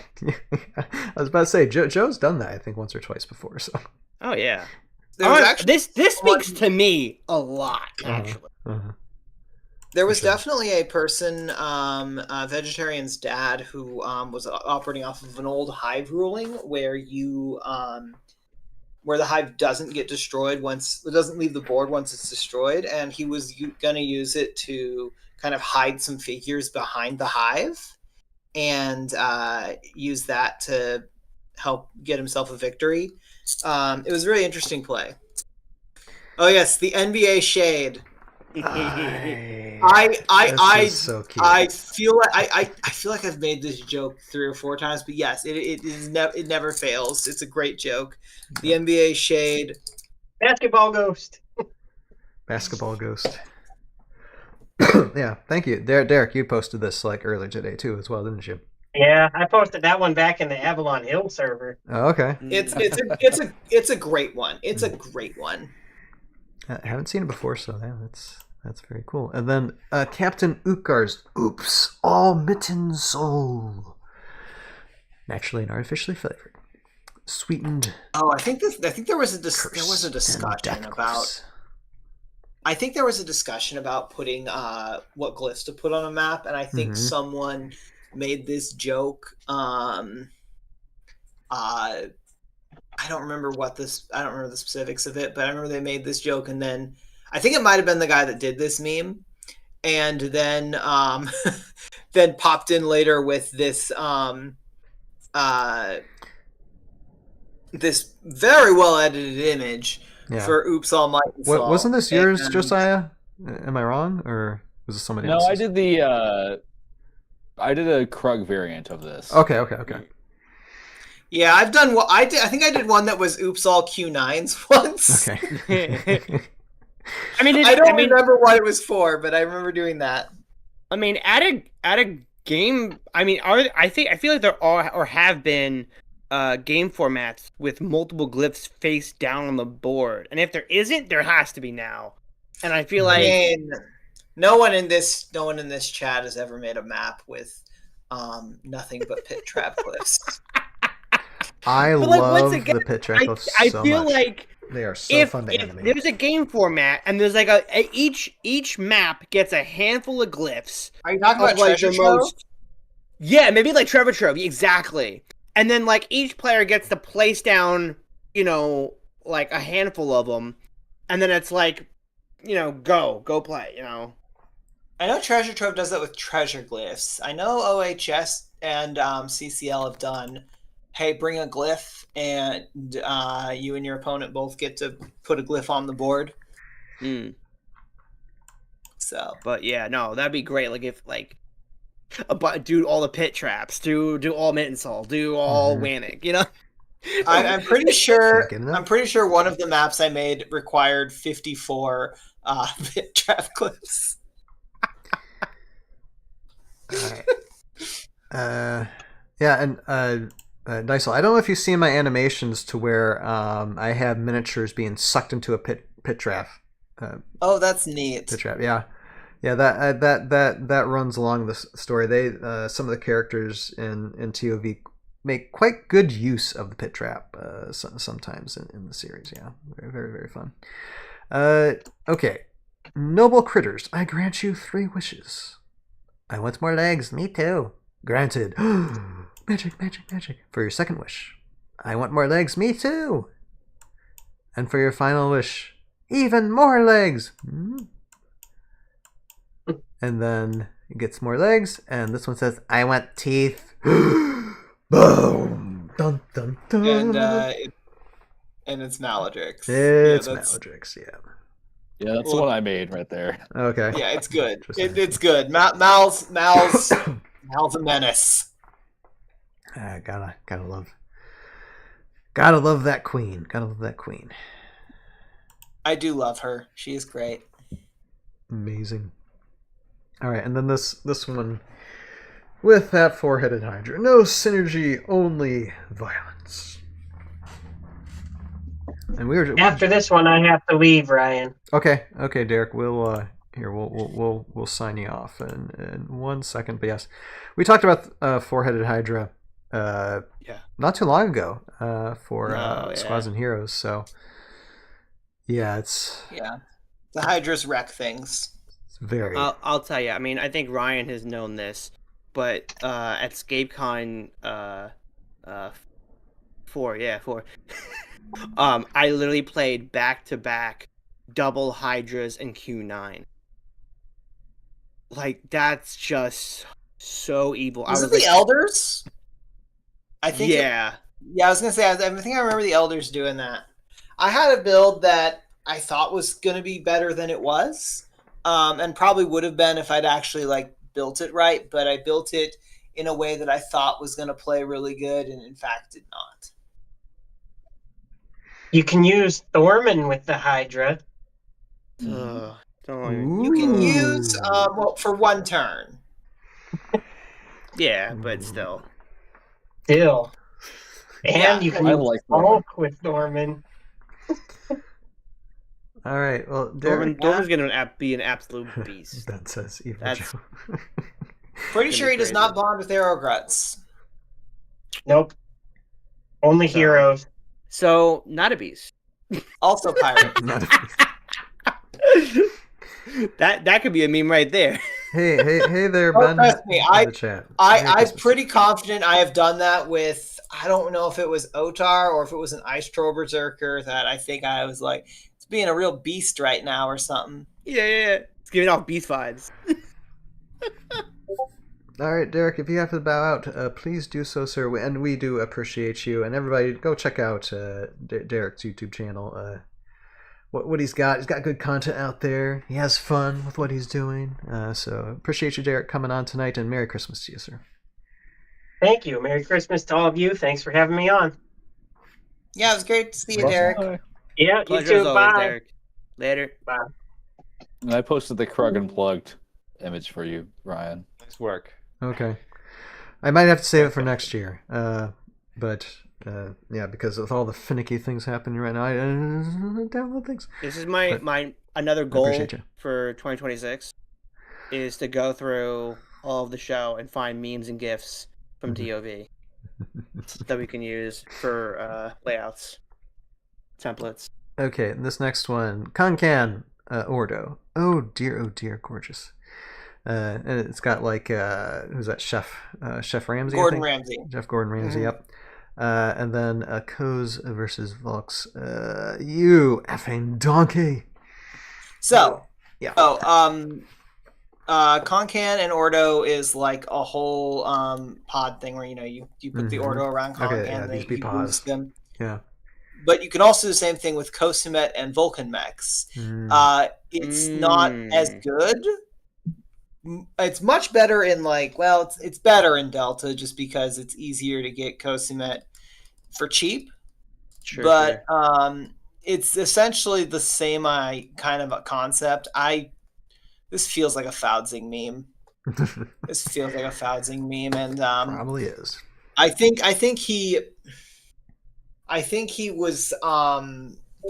I was about to say Joe's done that I think once or twice before. So. Oh yeah. There's This speaks to me a lot, actually. There was definitely a person, a vegetarian's dad, who was operating off of an old hive ruling where where the hive doesn't get destroyed once it doesn't leave the board once it's destroyed, and he was going to use it to kind of hide some figures behind the hive, and use that to help get himself a victory. It was a really interesting play. Oh yes, the NBA shade. So cute. I feel like I've made this joke 3 or 4 times, but yes, it never fails. It's a great joke. The NBA shade. Basketball ghost. Basketball ghost. Yeah, thank you, Derek. You posted this like earlier today too, as well, didn't you? Yeah, I posted that one back in the Avalon Hill server. Oh, okay. It's a great one. It's a great one. I haven't seen it before, so yeah, that's very cool. And then Captain Utgar's Oops All Mitten Soul, naturally and artificially flavored, sweetened. Oh, I think there was a discussion about. I think there was a discussion about putting what glyphs to put on a map, and I think someone made this joke. I don't remember the specifics of it, but I remember they made this joke, and then I think it might have been the guy that did this meme, and then then popped in later with this this very well edited image for Oops All Might. Wasn't this yours, Josiah? Am I wrong, or was it somebody else? No, I did I did a Krug variant of this. Okay. Yeah, I've done what I did. I think I did one that was Oops All Q9s once. Okay. I don't remember what it was for, but I remember doing that. I mean, at a game, I mean, I feel like there are or have been game formats with multiple glyphs face down on the board, and if there isn't, there has to be now. And I feel like no one in this chat has ever made a map with nothing but pit trap glyphs. I love the pit trap glyphs so much. I feel like they are so fun to animate. There's a game format, and there's like each map gets a handful of glyphs. Are you talking about Treasure Trove? Yeah, maybe like Treasure Trove, exactly. And then like each player gets to place down, like a handful of them, and then it's like, go play, I know Treasure Trove does that with treasure glyphs. I know OHS and CCL have done, hey, bring a glyph, and you and your opponent both get to put a glyph on the board. So, but yeah, no, that'd be great. Like if do all the pit traps, do all Mittensol, do all Wannick, I'm pretty sure one of the maps I made required 54 pit trap glyphs. Yeah, and Dysole, I don't know if you've seen my animations to where I have miniatures being sucked into a pit trap. Oh, that's neat. Pit trap, yeah. That runs along the story. They some of the characters in ToV make quite good use of the pit trap sometimes in the series. Yeah, very very very fun. Okay, noble critters, I grant you 3 wishes. I want more legs. Me too. Granted. Magic. For your second wish, I want more legs. Me too. And for your final wish, even more legs. And then it gets more legs, and this one says, I want teeth. Boom. Dun, dun, dun. And it's Maledrix. It's Maledrix, yeah. Yeah, that's the one I made right there. Okay. Yeah, it's good. It's good. Mal's a menace. Gotta love that queen. I do love her. She is great. Amazing. All right, and then this one with that 4-headed Hydra. No synergy, only violence. And after this one, I have to leave, Ryan. Okay, Derek. We'll sign you off in 1 second. But yes, we talked about 4-headed Hydra. Not too long ago for Squads and Heroes. So it's the Hydras wreck things. It's very. I'll tell you. I mean, I think Ryan has known this, but at ScapeCon 4. I literally played back-to-back double Hydras and Q9. Like, that's just so evil. Was it the Elders? I think. Yeah. Yeah, I was gonna say. I think I remember the elders doing that. I had a build that I thought was gonna be better than it was, and probably would have been if I'd actually like built it right. But I built it in a way that I thought was gonna play really good, and in fact did not. You can use Thorman with the Hydra. Ugh, You can use well for one turn. yeah, but still. Still. And Yeah, you can I use like Hulk with Thorman. All right. Well, Derek, Dorman's gonna be an absolute beast. that says Evil That's- Joe. Pretty Gonna sure be he does crazy. not bond with Arrowgruts. Nope. Only So- heroes. So, not a beast. Also pirate. Not- that could be a meme right there. hey there, Oh, Ben. trust me, in the chat. Merry I'm Christmas. pretty confident I have done that with, I don't know if it was Otar or if it was an Ice Troll Berserker that I think I was like, it's being a real beast right now or something. Yeah. It's giving off beast vibes. All right, Derek, if you have to bow out, please do so, sir. And we do appreciate you. And everybody, go check out Derek's YouTube channel. What he's got. He's got good content out there. He has fun with what he's doing. So appreciate you, Derek, coming on tonight. And Merry Christmas to you, sir. Thank you. Merry Christmas to all of you. Thanks for having me on. Yeah, it was great to see you, Derek. Yeah, Pleasure you as too. always, Bye. Derek. Later. Bye. And I posted the Krug Unplugged image for you, Ryan. Nice work. Okay. I might have to save it for next year. But yeah, because with all the finicky things happening right now, I download things. This is But my another I goal appreciate you. for 2026 is to go through all of the show and find memes and gifs from ToV that we can use for layouts, templates. Okay, this next one, Concan Ordo. Oh dear, gorgeous. And it's got like who's that? Chef Ramsay. Gordon I think? Ramsay. Chef Gordon Ramsay. Mhm. Yep. And then Koz versus Volks. You effing donkey. So, Yeah. Concan and Ordo is like a whole pod thing where you put the Mhm. Ordo around Concan, Okay, yeah, and these be you pods. boost them. Yeah. But you can also do the same thing with Kosumet and Vulcan mechs. It's not as good. It's much better in it's better in Delta just because it's easier to get Kosumet for cheap. Sure, But it's essentially the same kind of a concept. This feels like a Foudzing meme. This feels like a Foudzing meme, and Probably is. I think he was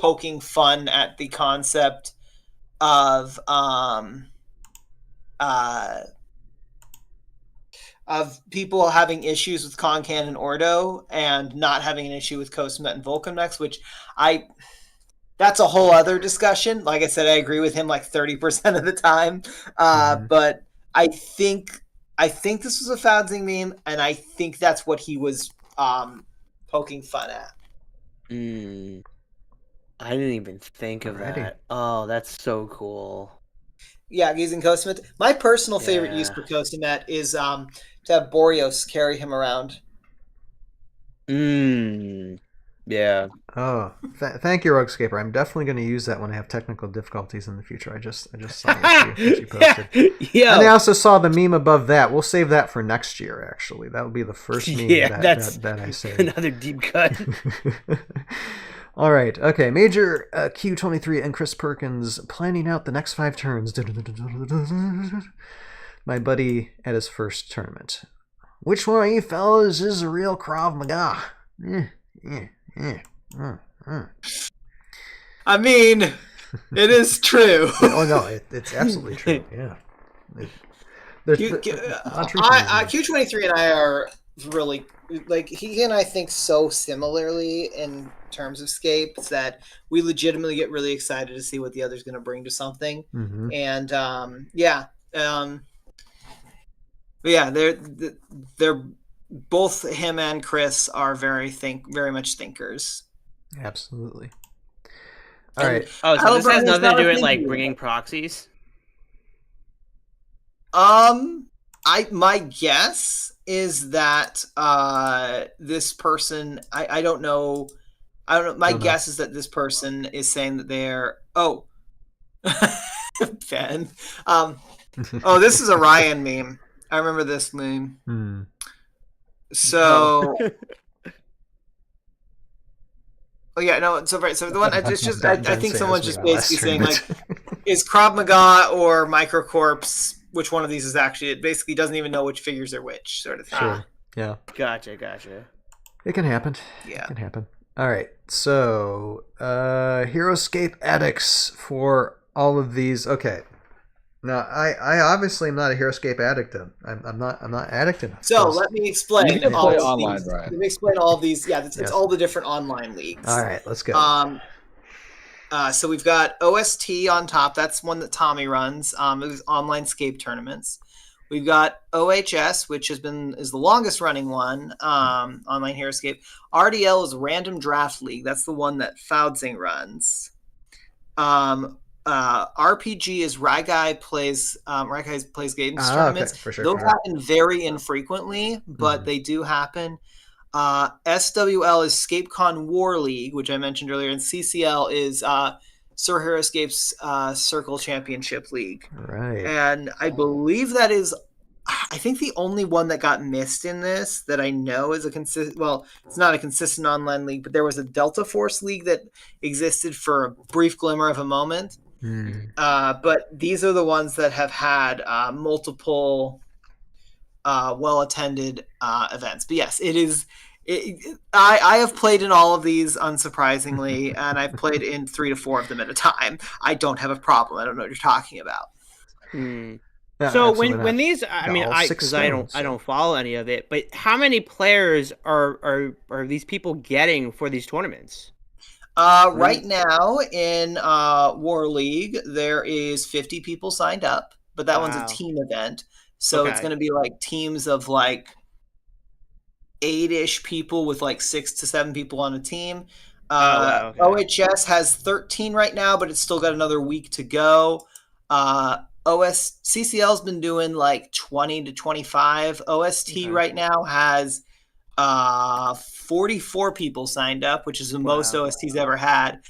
poking fun at the concept of people having issues with Concan and Ordo and not having an issue with Kosumet and Vulcan mechs, which that's a whole other discussion. Like I said, I agree with him like 30% of the time. But I think this was a Foudzing meme, and I think that's what he was poking fun at. I didn't even think of that. Oh, that's so cool. Yeah, using Kosumet. My personal favorite use for Kosumet is to have Boreos carry him around. Yeah. Oh, thank you, Roguescaper. I'm definitely going to use that when I have technical difficulties in the future. I just saw what you posted. Yeah. And I also saw the meme above that. We'll save that for next year, actually. That will be the first meme that I say. Another deep cut. All right. Okay. Major Q23 and Chris Perkins planning out the next 5 turns. My buddy at his first tournament. Which one of you fellas is a real Krav Maga? I mean, it is true. Oh no, it's absolutely true. Yeah. Q23 and I are really like he and I think so similarly in terms of scapes that we legitimately get really excited to see what the other's going to bring to something. And but yeah, they're both him and Chris are very much thinkers. Absolutely. All right. Oh, so this has Halliburton is nothing to not do a with like thinker. bringing proxies. My guess is that this person. I don't know. I don't know. My guess is that this person is saying that they're. Oh, Ben. Oh, this is a Ryan meme. I remember this meme. So. Oh yeah, no. So right. So the one I think someone's just basically saying like, is Krav Maga or Microcorps? Which one of these is actually? It basically doesn't even know which figures are which, sort of thing. Sure. Yeah. Gotcha. It can happen. Yeah. It can happen. All right. So, Heroscape addicts for all of these. Okay. Now, I obviously am not a Heroscape addict. I'm not addict enough. So let me explain. You can play online, these. Brian. Let me explain all of these. Yeah, it's all the different online leagues. All right, let's go. So we've got OST on top. That's one that Tommy runs. It was online Scape tournaments. We've got OHS, which is the longest running one, online Heroscape. RDL is Random Draft League. That's the one that Foudsing runs. RPG is Ragai plays games tournaments. Okay, for sure. Those happen very infrequently, but they do happen. SWL is ScapeCon War League, which I mentioned earlier, and CCL is Sir Heroscape's Circle Championship League. Right. And I believe that is, I think, the only one that got missed in this that I know is a consistent. Well, it's not a consistent online league, but there was a Delta Force League that existed for a brief glimmer of a moment. But these are the ones that have had multiple well-attended events. But yes, it is. I have played in all of these, unsurprisingly, and I've played in 3 to 4 of them at a time. I don't have a problem. I don't know what you're talking about. Yeah, so when these, I mean, because I don't follow any of it, but how many players are these people getting for these tournaments? Right now in War League, there is 50 people signed up, but that one's a team event. So it's going to be like teams of like 8-ish people with like 6 to 7 people on a team. OHS has 13 right now, but it's still got another week to go. CCL's been doing like 20 to 25. OST right now has 44 people signed up, which is the most OST's ever had.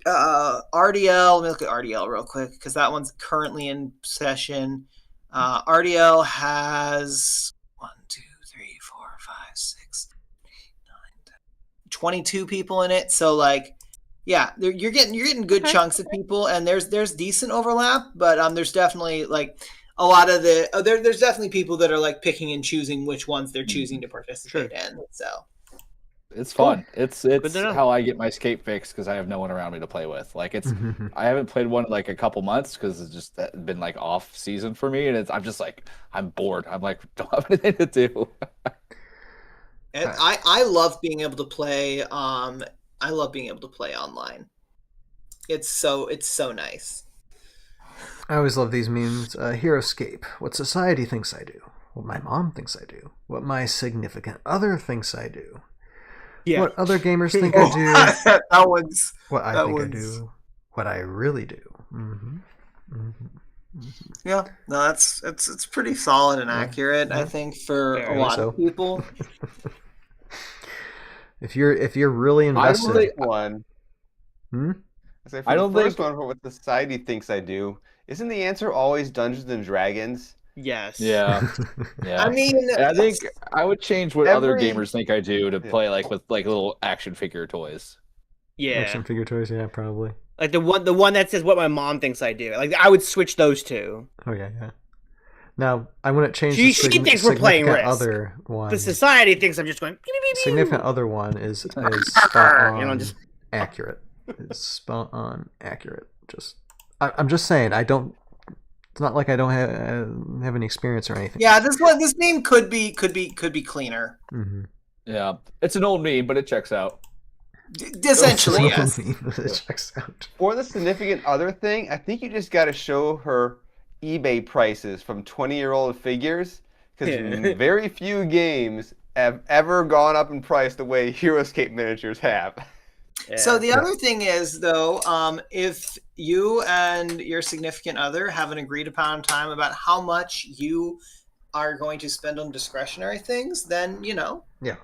RDL, let me look at RDL real quick because that one's currently in session. RDL has 22 people in it. So like, yeah, you're getting good chunks of people, and there's decent overlap, but there's definitely like a lot of there's definitely people that are like picking and choosing which ones they're choosing to participate in. So it's fun. It's how I get my Scape fix because I have no one around me to play with. Like I haven't played one in like a couple months because it's just been like off season for me, and I'm just like I'm bored. I'm like don't have anything to do. And I love being able to play. I love being able to play online. It's so nice. I always love these memes. Heroscape. What society thinks I do. What my mom thinks I do. What my significant other thinks I do. Yeah. What other gamers think I do. That one's. What I think I do. What I really do. Yeah, no, it's pretty solid and accurate. I think for a lot of people. If you're really invested, I don't think one for what society thinks I do. Isn't the answer always Dungeons and Dragons? Yes. Yeah. I mean, I think I would change what other gamers think I do to play like with like little action figure toys. Yeah. Action figure toys, yeah, probably. Like the one that says what my mom thinks I do. Like I would switch those two. Oh yeah. Now I wouldn't change. She thinks we're playing Risk. Other one. The society thinks I'm just going. Significant other one is spot on, accurate. It's spot on accurate. I'm just saying. I don't. It's not like I don't have any experience or anything. Yeah, this meme could be cleaner. Mm-hmm. Yeah, it's an old meme, but it checks out. Essentially, yes. It checks out. For the significant other thing, I think you just got to show her eBay prices from 20-year-old figures, because very few games have ever gone up in price the way Heroscape miniatures have. Yeah. So the other thing is, though, if you and your significant other have an agreed upon time about how much you are going to spend on discretionary things, then Yeah.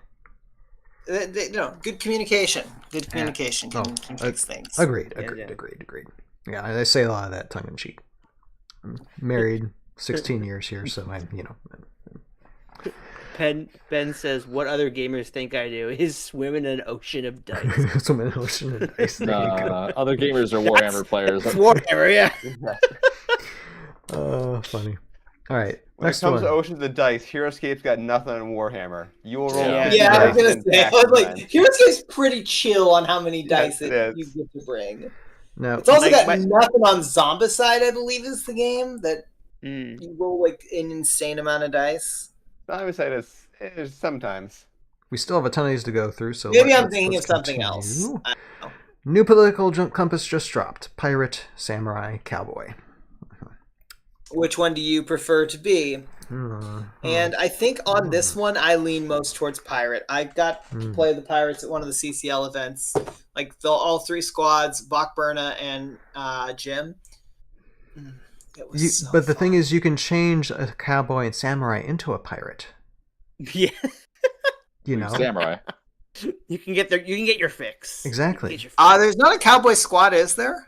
Good communication. Good communication can fix things. Agreed. Yeah. Yeah, I say a lot of that tongue in cheek. I'm married 16 years here, so I'm, Ben says, "What other gamers think I do is swim in an ocean of dice." swim in an ocean of dice. There you go. Other gamers are Warhammer players. Warhammer, yeah. Funny. All right, When next it comes one. to Oceans of Dice, Heroscape's got nothing on Warhammer. You will roll. Yeah. 50 Yeah, I was dice gonna and say, pack I was them like, on. Heroscape's pretty chill on how many dice Yes, that it you is. get to bring. Now, It's also got My- nothing on Zombicide, I believe, is the game that Mm. you roll like an insane amount of dice. Zombicide is sometimes. we still have a ton of these to go through, so Maybe I'm let's thinking of something continue. else. I don't know. New political compass just dropped. Pirate, samurai, cowboy. Which one do you prefer to be? And I think on this one, I lean most towards pirate. I got to play the pirates at one of the CCL events, like all three squads, Bachburna and Jim. It was so But the fun. thing is, you can change a cowboy and samurai into a pirate. Yeah, Samurai. you can get your fix. Exactly. You can get your fix. There's not a cowboy squad, is there?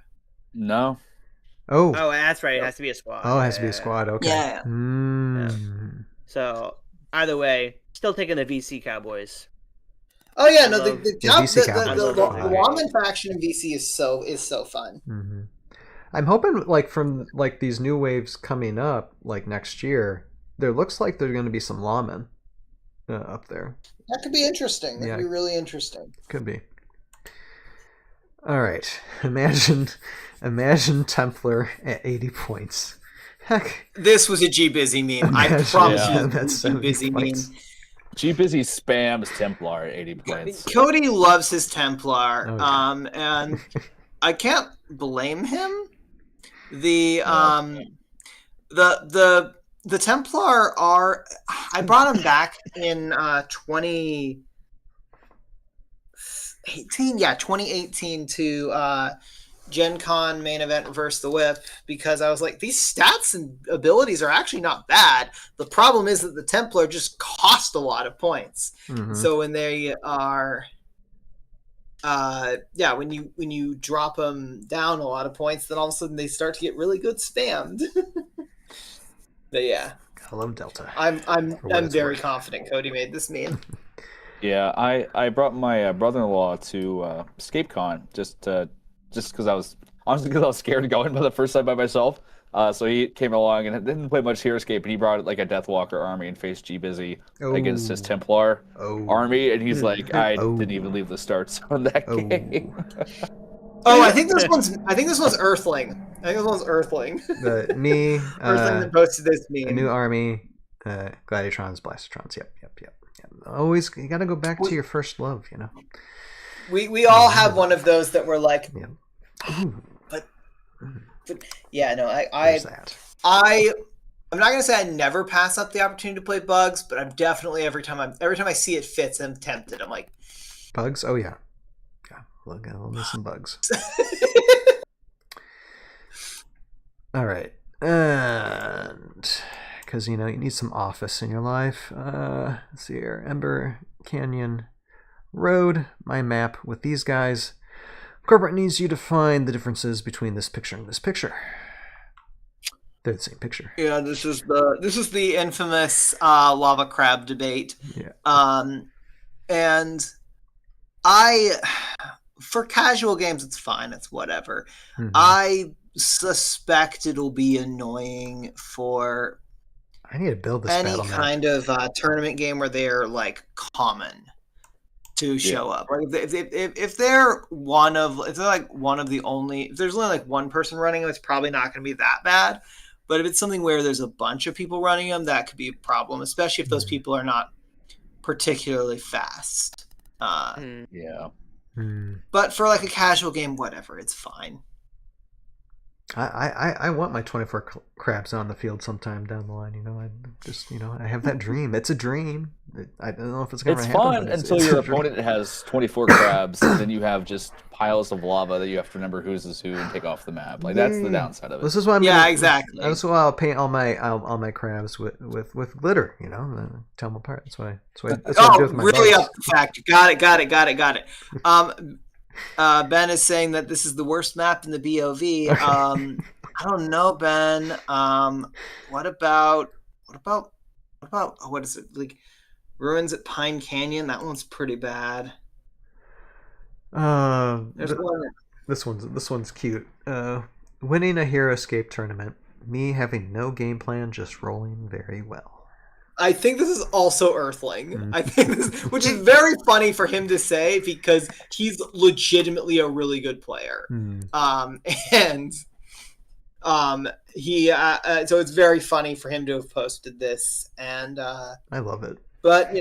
No. Oh, Oh, that's right. It has to be a squad. it has to be a squad. Okay. Yeah. So either way, still taking the VC Cowboys. Oh yeah, no, love- the VC Cowboys the are fun. Lawman faction in VC is so fun. Mm-hmm. I'm hoping, like, from like these new waves coming up, like next year, there looks like there's going to be some lawmen up there. That could be interesting. That Yeah. could be really interesting. Could be. All right. Imagine Templar at 80 points. Heck. This was a G Busy meme. I Imagine promise yeah, you, that's this was a G 70 Busy meme. points. G Busy spams Templar at 80 points. Cody loves his Templar, Oh, yeah. and I can't blame him. The Templar are. I brought him back in 2018. Yeah, 2018 to Gen Con main event Reverse the Whip, because I was like, these stats and abilities are actually not bad. The problem is that the Templar just cost a lot of points. Mhm. So when they are, when you drop them down a lot of points, then all of a sudden they start to get really good spammed. But yeah, I love Delta. I'm what it's very worth. confident Cody made this meme. Yeah, I brought my brother-in-law to EscapeCon just because I was scared of going by the first time by myself. So he came along and didn't play much Heroscape, and he brought like a Deathwalker army and faced G Busy against his Templar army, and he's like, I didn't even leave the starts on that game. Oh, I think this one's Earthling. I think this one's Earthling. Me, Earthling that posted this a meme. new army, Gladiatrons, Blastotrons. Yep. Always, you got to go back to your first love, We all have one of those that were like, Yeah. but yeah, no, There's that. I'm not gonna say I never pass up the opportunity to play bugs, but I'm definitely every time I see it fits, I'm tempted. I'm like, Bugs? Oh, yeah. Look, I'll miss some bugs. All right. And because, you need some office in your life. Let's see here. Ember Canyon Road, my map with these guys. Corporate needs you to find the differences between this picture and this picture. They're the same picture. yeah, this is the infamous lava crab debate. Yeah. And for casual games, it's fine. It's whatever. Mhm. I suspect it'll be annoying for I need to build this any battle map. kind of tournament game where they're like common to show up. Like if they're one of the only, if there's only like one person running them, it's probably not going to be that bad. But if it's something where there's a bunch of people running them, that could be a problem, especially if those people are not particularly fast. Yeah. Hmm. But for like a casual game, whatever, it's fine. I want my 24 crabs on the field sometime down the line. I just I have that dream. It's a dream. I don't know if it's gonna It's happen. fun until your opponent has 24 crabs, and then you have just piles of lava that you have to remember who's who and take off the map. Like that's the downside of it. This is why exactly. That's why I'll paint all my crabs with glitter. Tell them apart. That's why I do with my really bugs. up the fact. Got it. Ben is saying that this is the worst map in the BOV. I don't know, Ben. What about what is it, like Ruins at Pine Canyon? That one's pretty bad. There's one. This one's cute. Winning a Heroscape tournament. Me having no game plan, just rolling very well. I think this is also Earthling. I think this, which is very funny for him to say because he's legitimately a really good player. He so it's very funny for him to have posted this, and I love it. But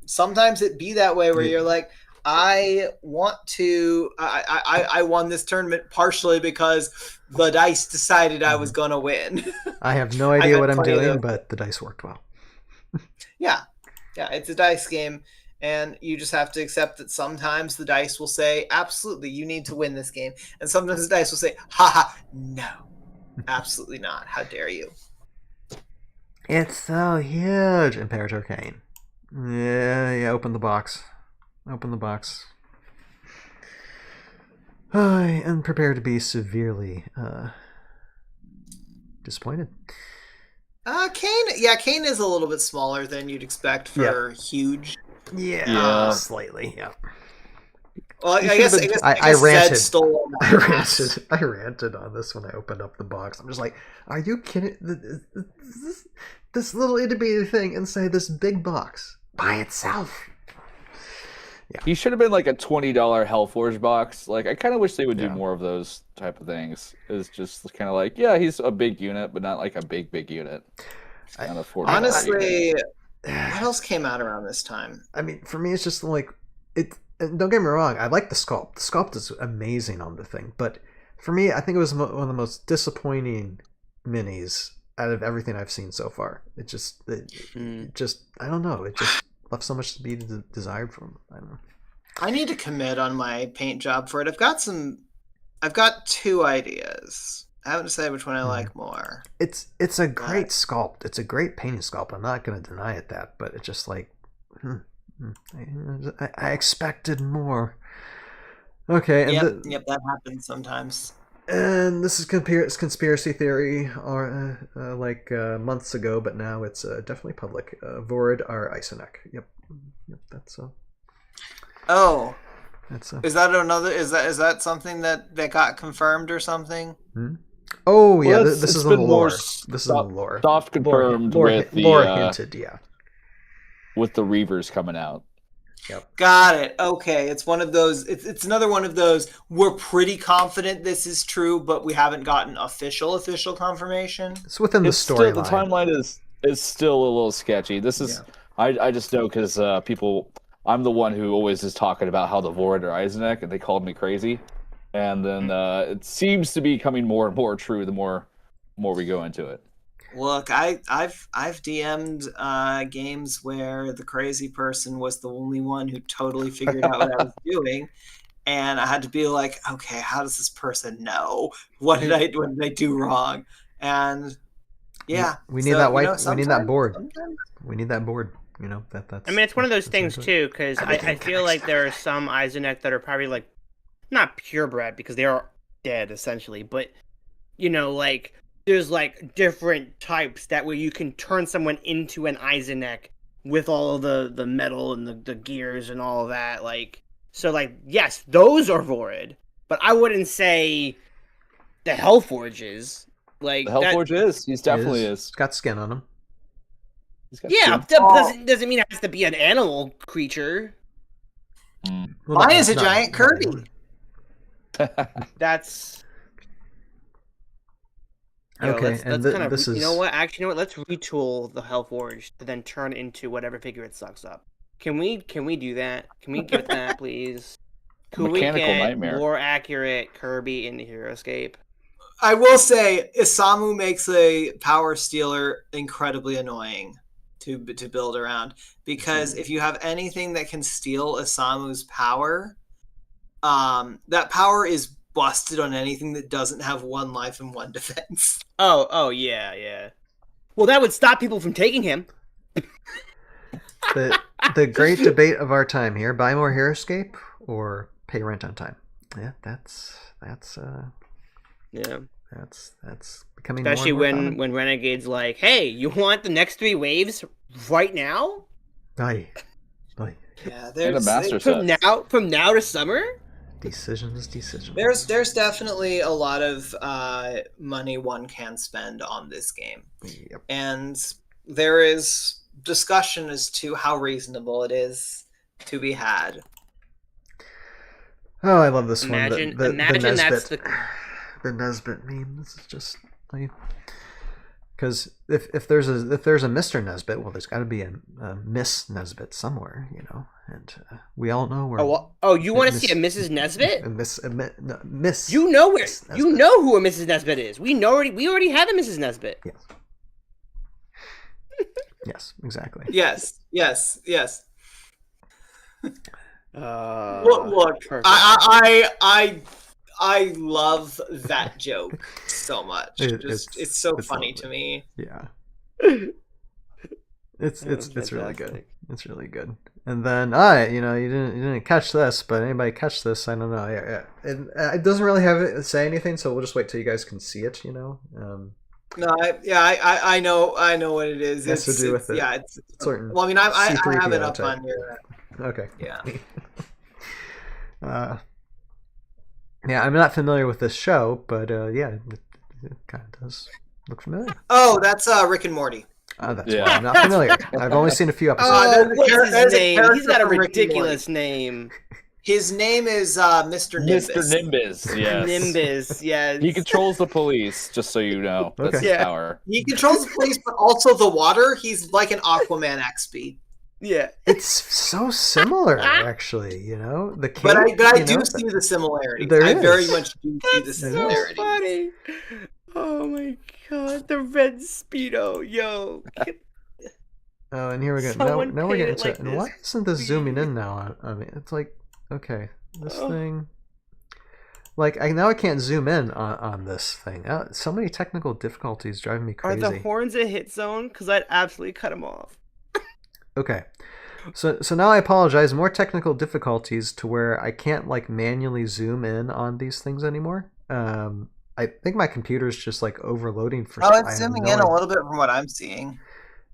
sometimes it be that way where you're like, I want to. I won this tournament partially because the dice decided I was gonna win. I have no idea what I'm doing, but the dice worked well. Yeah, it's a dice game, and you just have to accept that sometimes the dice will say, absolutely, you need to win this game, and sometimes the dice will say, haha, no, absolutely not, how dare you. It's so huge. Imperator Kane. Yeah, open the box. I am prepared to be severely disappointed. Kane is a little bit smaller than you'd expect for huge. Yeah, slightly. Yeah. Well, I guess I ranted. Zed stole I ranted on this when I opened up the box. I'm just like, are you kidding? This little itty bitty thing inside this big box by itself. Yeah. He should have been like a $20 Hellforge box. Like I kind of wish they would do more of those type of things. It's just kind of like, yeah, he's a big unit, but not like a big unit. Honestly, what else came out around this time? I mean, for me, it's just like it. Don't get me wrong, I like the sculpt. The sculpt is amazing on the thing, but for me, I think it was one of the most disappointing minis out of everything I've seen so far. It just I don't know. It just left so much to be desired from. I don't know. I need to commit on my paint job for it. I've got 2 ideas. I haven't decided which one I like more. It's a great sculpt. It's a great painting sculpt. I'm not going to deny it that, but it's just like I expected more. Okay, and yep, that happens sometimes. And this is conspiracy theory, or months ago, but now it's definitely public. Vorid are Isonek. Yep, that's so. Oh, that's is that another? Is that something that got confirmed or something? Oh yeah, this is in the lore. This is in the lore. Soft confirmed with the lore hinted, yeah. With the Reavers coming out. Yep. Got it. Okay, it's one of those. It's another one of those. We're pretty confident this is true, but we haven't gotten official confirmation. It's within the storyline. The timeline is still a little sketchy. This is I just know because people. I'm the one who always is talking about how the Vorid are Eisenach, and they called me crazy. And then it seems to be coming more and more true the more we go into it. Look, I've DM'd games where the crazy person was the only one who totally figured out what I was doing, and I had to be like, okay, how does this person know? What did I do wrong? And yeah, we need that white. We need that board. We need that board. That's. I mean, it's one of those things too, because I feel like there are some Eisenach that are probably like not purebred because they are dead essentially, but like. There's like different types that where you can turn someone into an Eisenach with all of the metal and the gears and all of that. Like, so like, yes, those are Vorid, but I wouldn't say the Hellforge is. Like, the Hellforge is. He's definitely is. He's got skin on him. Yeah, that doesn't mean it has to be an animal creature. Well, mine is a giant Kirby. That's. Okay, this is. You know what? Actually, let's retool the Hellforge to then turn into whatever figure it sucks up. Can we do that? Can we get that, please? Could we get nightmare. more accurate Kirby in the Heroscape? I will say Isamu makes a power stealer incredibly annoying to build around, because if you have anything that can steal Isamu's power, that power is busted on anything that doesn't have 1 life and 1 defense. Oh yeah. Well, that would stop people from taking him. The great debate of our time here: buy more Heroscape or pay rent on time. Yeah, that's becoming especially more and more when Renegade's like, "Hey, you want the next 3 waves right now? Aye. Yeah, And a master From set. now to summer." Decisions. There's definitely a lot of money one can spend on this game, Yep. and there is discussion as to how reasonable it is to be had. Oh, I love this Imagine one. The that's Nesbit, the Nesbit meme. This is just like, because if there's a Mr. Nesbit, well, there's got to be a Miss Nesbit somewhere, you know. And we all know where. You want to see a Mrs. Nesbit? Miss. You know where? Miss Nesbit. You know who a Mrs. Nesbit is. We already have a Mrs. Nesbit. Yes. Yes, exactly. Yes. Look, Perfect. I love that joke so much. It's so funny to me. Yeah. It's really good. It's really good. And then you didn't catch this, but anybody catch this? I don't know. Yeah. It doesn't really say anything, so we'll just wait till you guys can see it. You know. No, I know what it is. It has to do with it. Yeah, it's certain. Well, I mean, I have it C3PO up type. on your. Okay. Yeah. Yeah, I'm not familiar with this show, but yeah, it kind of does look familiar. Oh, that's Rick and Morty. That's why I'm not familiar. I've only seen a few episodes. What's his there's a name? character He's got a from Rick and ridiculous name. His name is Mr. Nimbus. Mr. Nimbus, yes. Nimbus, yes. He controls the police, just so you know. That's Okay. his power. He controls the place, but also the water. He's like an Aquaman XP. Yeah. It's so similar, actually. You know, the cape, But I you do know, see the similarity. There I is. very much do see the That's so similarity. funny. Oh my god, the red Speedo, yo. Oh, and here we go. Someone Now we're getting painted to. like And this. why isn't this zooming in now? I mean, it's like, okay, this thing. Like now I can't zoom in on this thing. So many technical difficulties driving me Are crazy. the horns a hit zone? Because I'd absolutely cut them off. Okay. So now I apologize. More technical difficulties to where I can't like manually zoom in on these things anymore. I think my computer's just like overloading for. Oh, I it's have zooming no in a idea. little bit from what I'm seeing.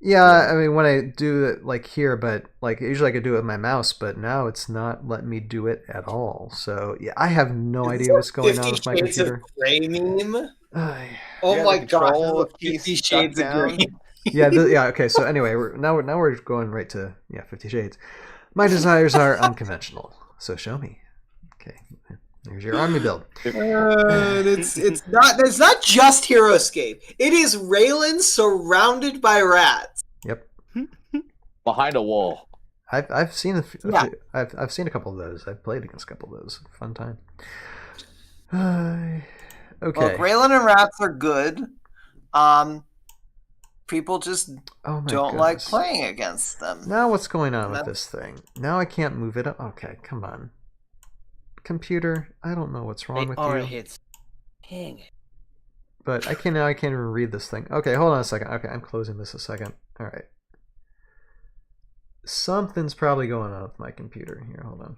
Yeah, I mean when I do it like here, but like usually I could do it with my mouse, but now it's not letting me do it at all. So yeah, I have no idea what's going on with my 50 Shades of computer. Grey meme. Ay. Oh have my the god, control look, key 50 stuck Shades of down? Grey. Yeah. Okay. So anyway, now we're going right to 50 Shades. My desires are unconventional, so show me. Okay, there's your army build. It's not just Heroscape. It is Raylan surrounded by rats. Yep. Behind a wall. I've seen Yeah. I've seen a couple of those. I've played against a couple of those. Fun time. Okay. Look, Raylan and rats are good. People just Oh my don't like goodness. playing against them. Now what's going on with That's- this thing? Now I can't move it up. Okay, come on. Computer, I don't know what's wrong They with are you. hits. Dang it. But I can't even read this thing. Okay, hold on a second. Okay, I'm closing this a second. All right. Something's probably going on with my computer. Here, hold on.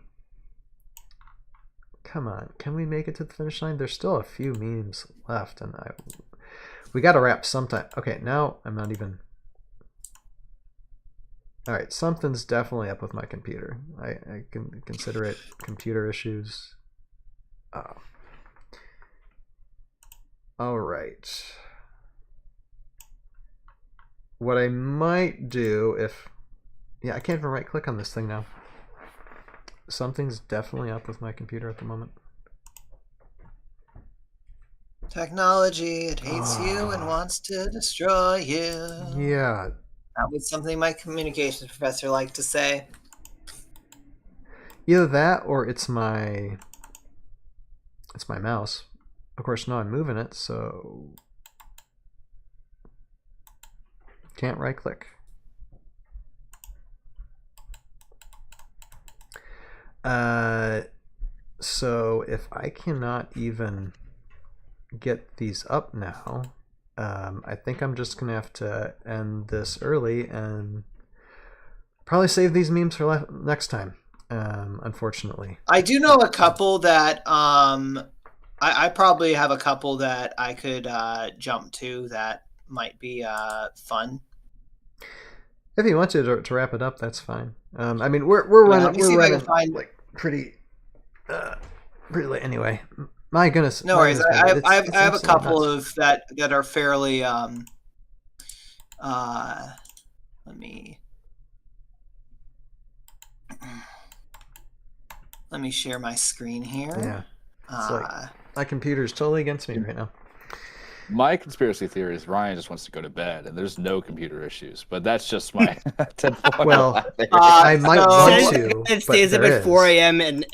Come on, can we make it to the finish line? There's still a few memes left, and we got to wrap sometime. Okay, now I'm not even. All right, something's definitely up with my computer. I can consider it computer issues. Oh. All right. What I might do if... Yeah, I can't even right click on this thing now. Something's definitely up with my computer at the moment. Technology, it hates you and wants to destroy you. Yeah. That was something my communications professor liked to say. Either that or it's my mouse. of course, now I'm moving it, so can't right click. So if I cannot even get these up now, I think I'm just gonna have to end this early and probably save these memes for next time. Unfortunately, I do know a couple that I probably have a couple that I could jump to that might be fun. If you want to wrap it up, that's fine. I mean, we're running like pretty late anyway. My goodness. No worries. I have a couple nuts. of that are fairly let me share my screen here. Yeah. It's like my computer's totally against me right now. My conspiracy theory is Ryan just wants to go to bed, and there's no computer issues. But that's just my 10 Well, I might want to. It stays up at 4 a.m. and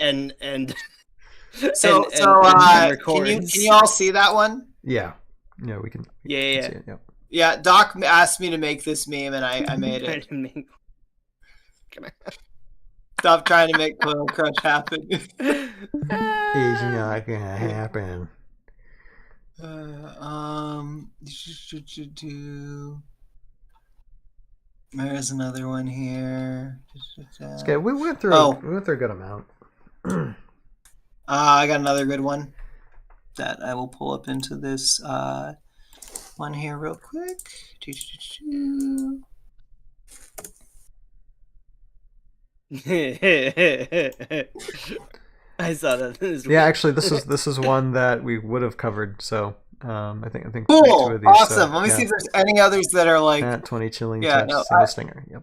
so can you all see that one? Yeah. Yeah, we can. Yeah. See it, yep. Yeah, Doc asked me to make this meme, and I made it. Stop trying to make Coil Crush happen. It's not gonna happen. There's another one here. Okay, we went through a good amount. I got another good one that I will pull up into this one here real quick. I saw that. Yeah, actually, this is one that we would have covered. So I think cool, two of these, awesome. Let me see if there's any others that are like 20 chilling. Yeah, single stinger. Yep.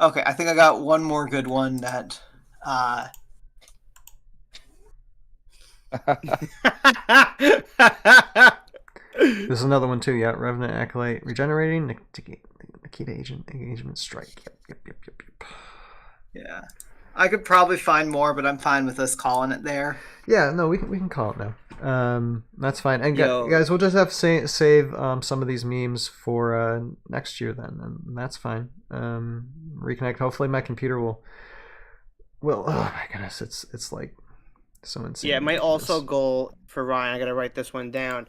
Okay, I think I got one more good one that. There's another one too. Yeah, Revenant Acolyte regenerating. Nikita engagement strike. Yep. Yeah, I could probably find more, but I'm fine with us calling it there. Yeah, no, we can call it now. That's fine. And guys, we'll just have to save some of these memes for next year then, and that's fine. Reconnect. Hopefully, my computer will. Oh my goodness, it's like so insane. Yeah, my also goal for Ryan, I gotta write this one down.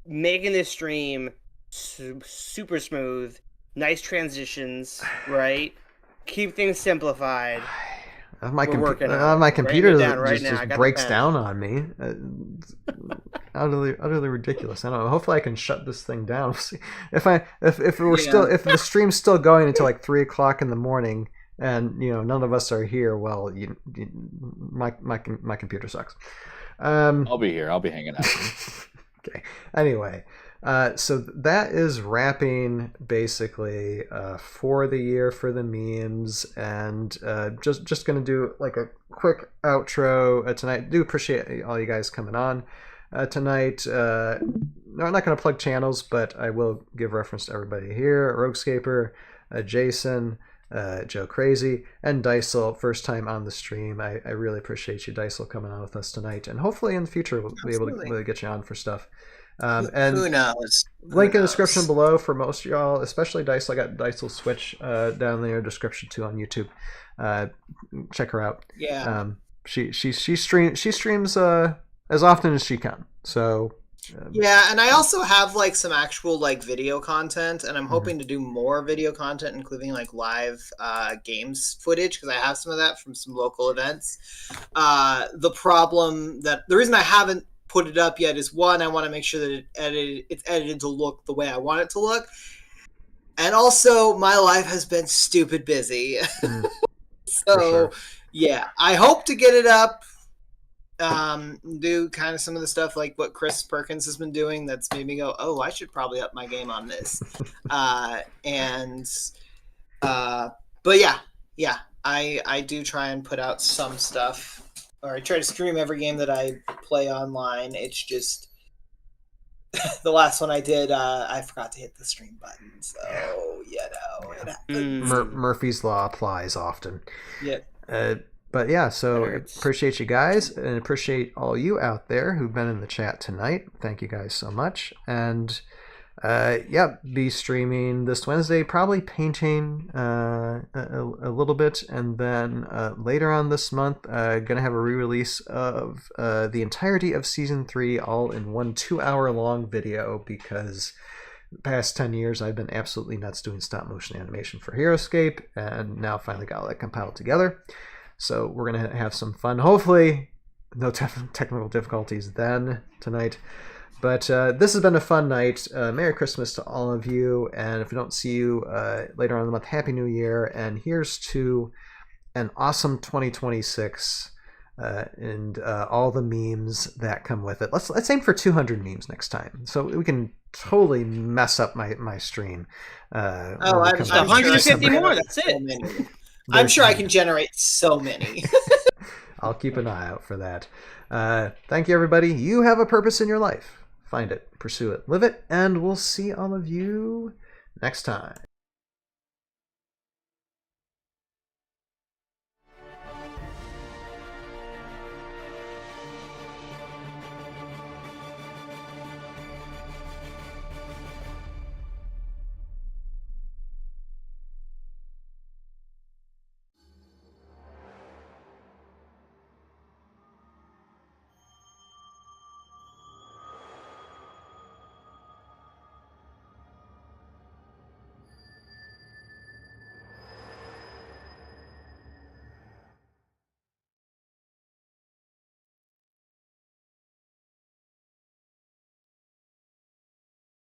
Making this stream super smooth, nice transitions, right? Keep things simplified. My computer just breaks down on me. Utterly ridiculous. I don't know. Hopefully, I can shut this thing down. If the stream's still going until like 3 o'clock in the morning, and none of us are here, well, my computer sucks. I'll be here. I'll be hanging out. Okay. Anyway, so that is wrapping basically for the year for the memes, and just gonna do like a quick outro tonight. Do appreciate all you guys coming on tonight. No, I'm not gonna plug channels, but I will give reference to everybody here: Roguescaper, Jason, Joe Crazy, and Dysole. First time on the stream. I really appreciate you, Dysole, coming on with us tonight, and hopefully in the future we'll be able to really get you on for stuff. And who knows? Link in the description below for most of y'all, especially Dysole. I got Dysole Switch down there in the description too on YouTube. Check her out. Yeah. She streams as often as she can. So. Yeah, and I also have like some actual like video content, and I'm hoping to do more video content, including like live games footage, because I have some of that from some local events. The reason I haven't put it up yet is, one, I want to make sure that it's edited to look the way I want it to look, and also my life has been stupid busy. So sure. Yeah, I hope to get it up. Do kind of some of the stuff like what Chris Perkins has been doing that's made me go, oh, I should probably up my game on this. But yeah, I do try and put out some stuff, or I try to stream every game that I play online. It's just the last one I did, I forgot to hit the stream button, so it happens. Murphy's Law applies often. Yeah. But yeah, so Hurts. appreciate you guys and appreciate all you out there who've been in the chat tonight. Thank you guys so much. And yeah, be streaming this Wednesday, probably painting a little bit, and then later on this month, gonna have a re-release of the entirety of season 3, all in one 2-hour long video, because the past 10 years I've been absolutely nuts doing stop motion animation for Heroscape, and now finally got all that compiled together. So we're gonna have some fun. Hopefully, no technical difficulties then tonight. But this has been a fun night. Merry Christmas to all of you. And if we don't see you later on in the month, Happy New Year. And here's to an awesome 2026 and all the memes that come with it. Let's aim for 200 memes next time, so we can totally mess up my stream. I'm 150 more. That's it. I'm sure I can generate so many. I'll keep an eye out for that. Thank you, everybody. You have a purpose in your life. Find it, pursue it, live it, and we'll see all of you next time.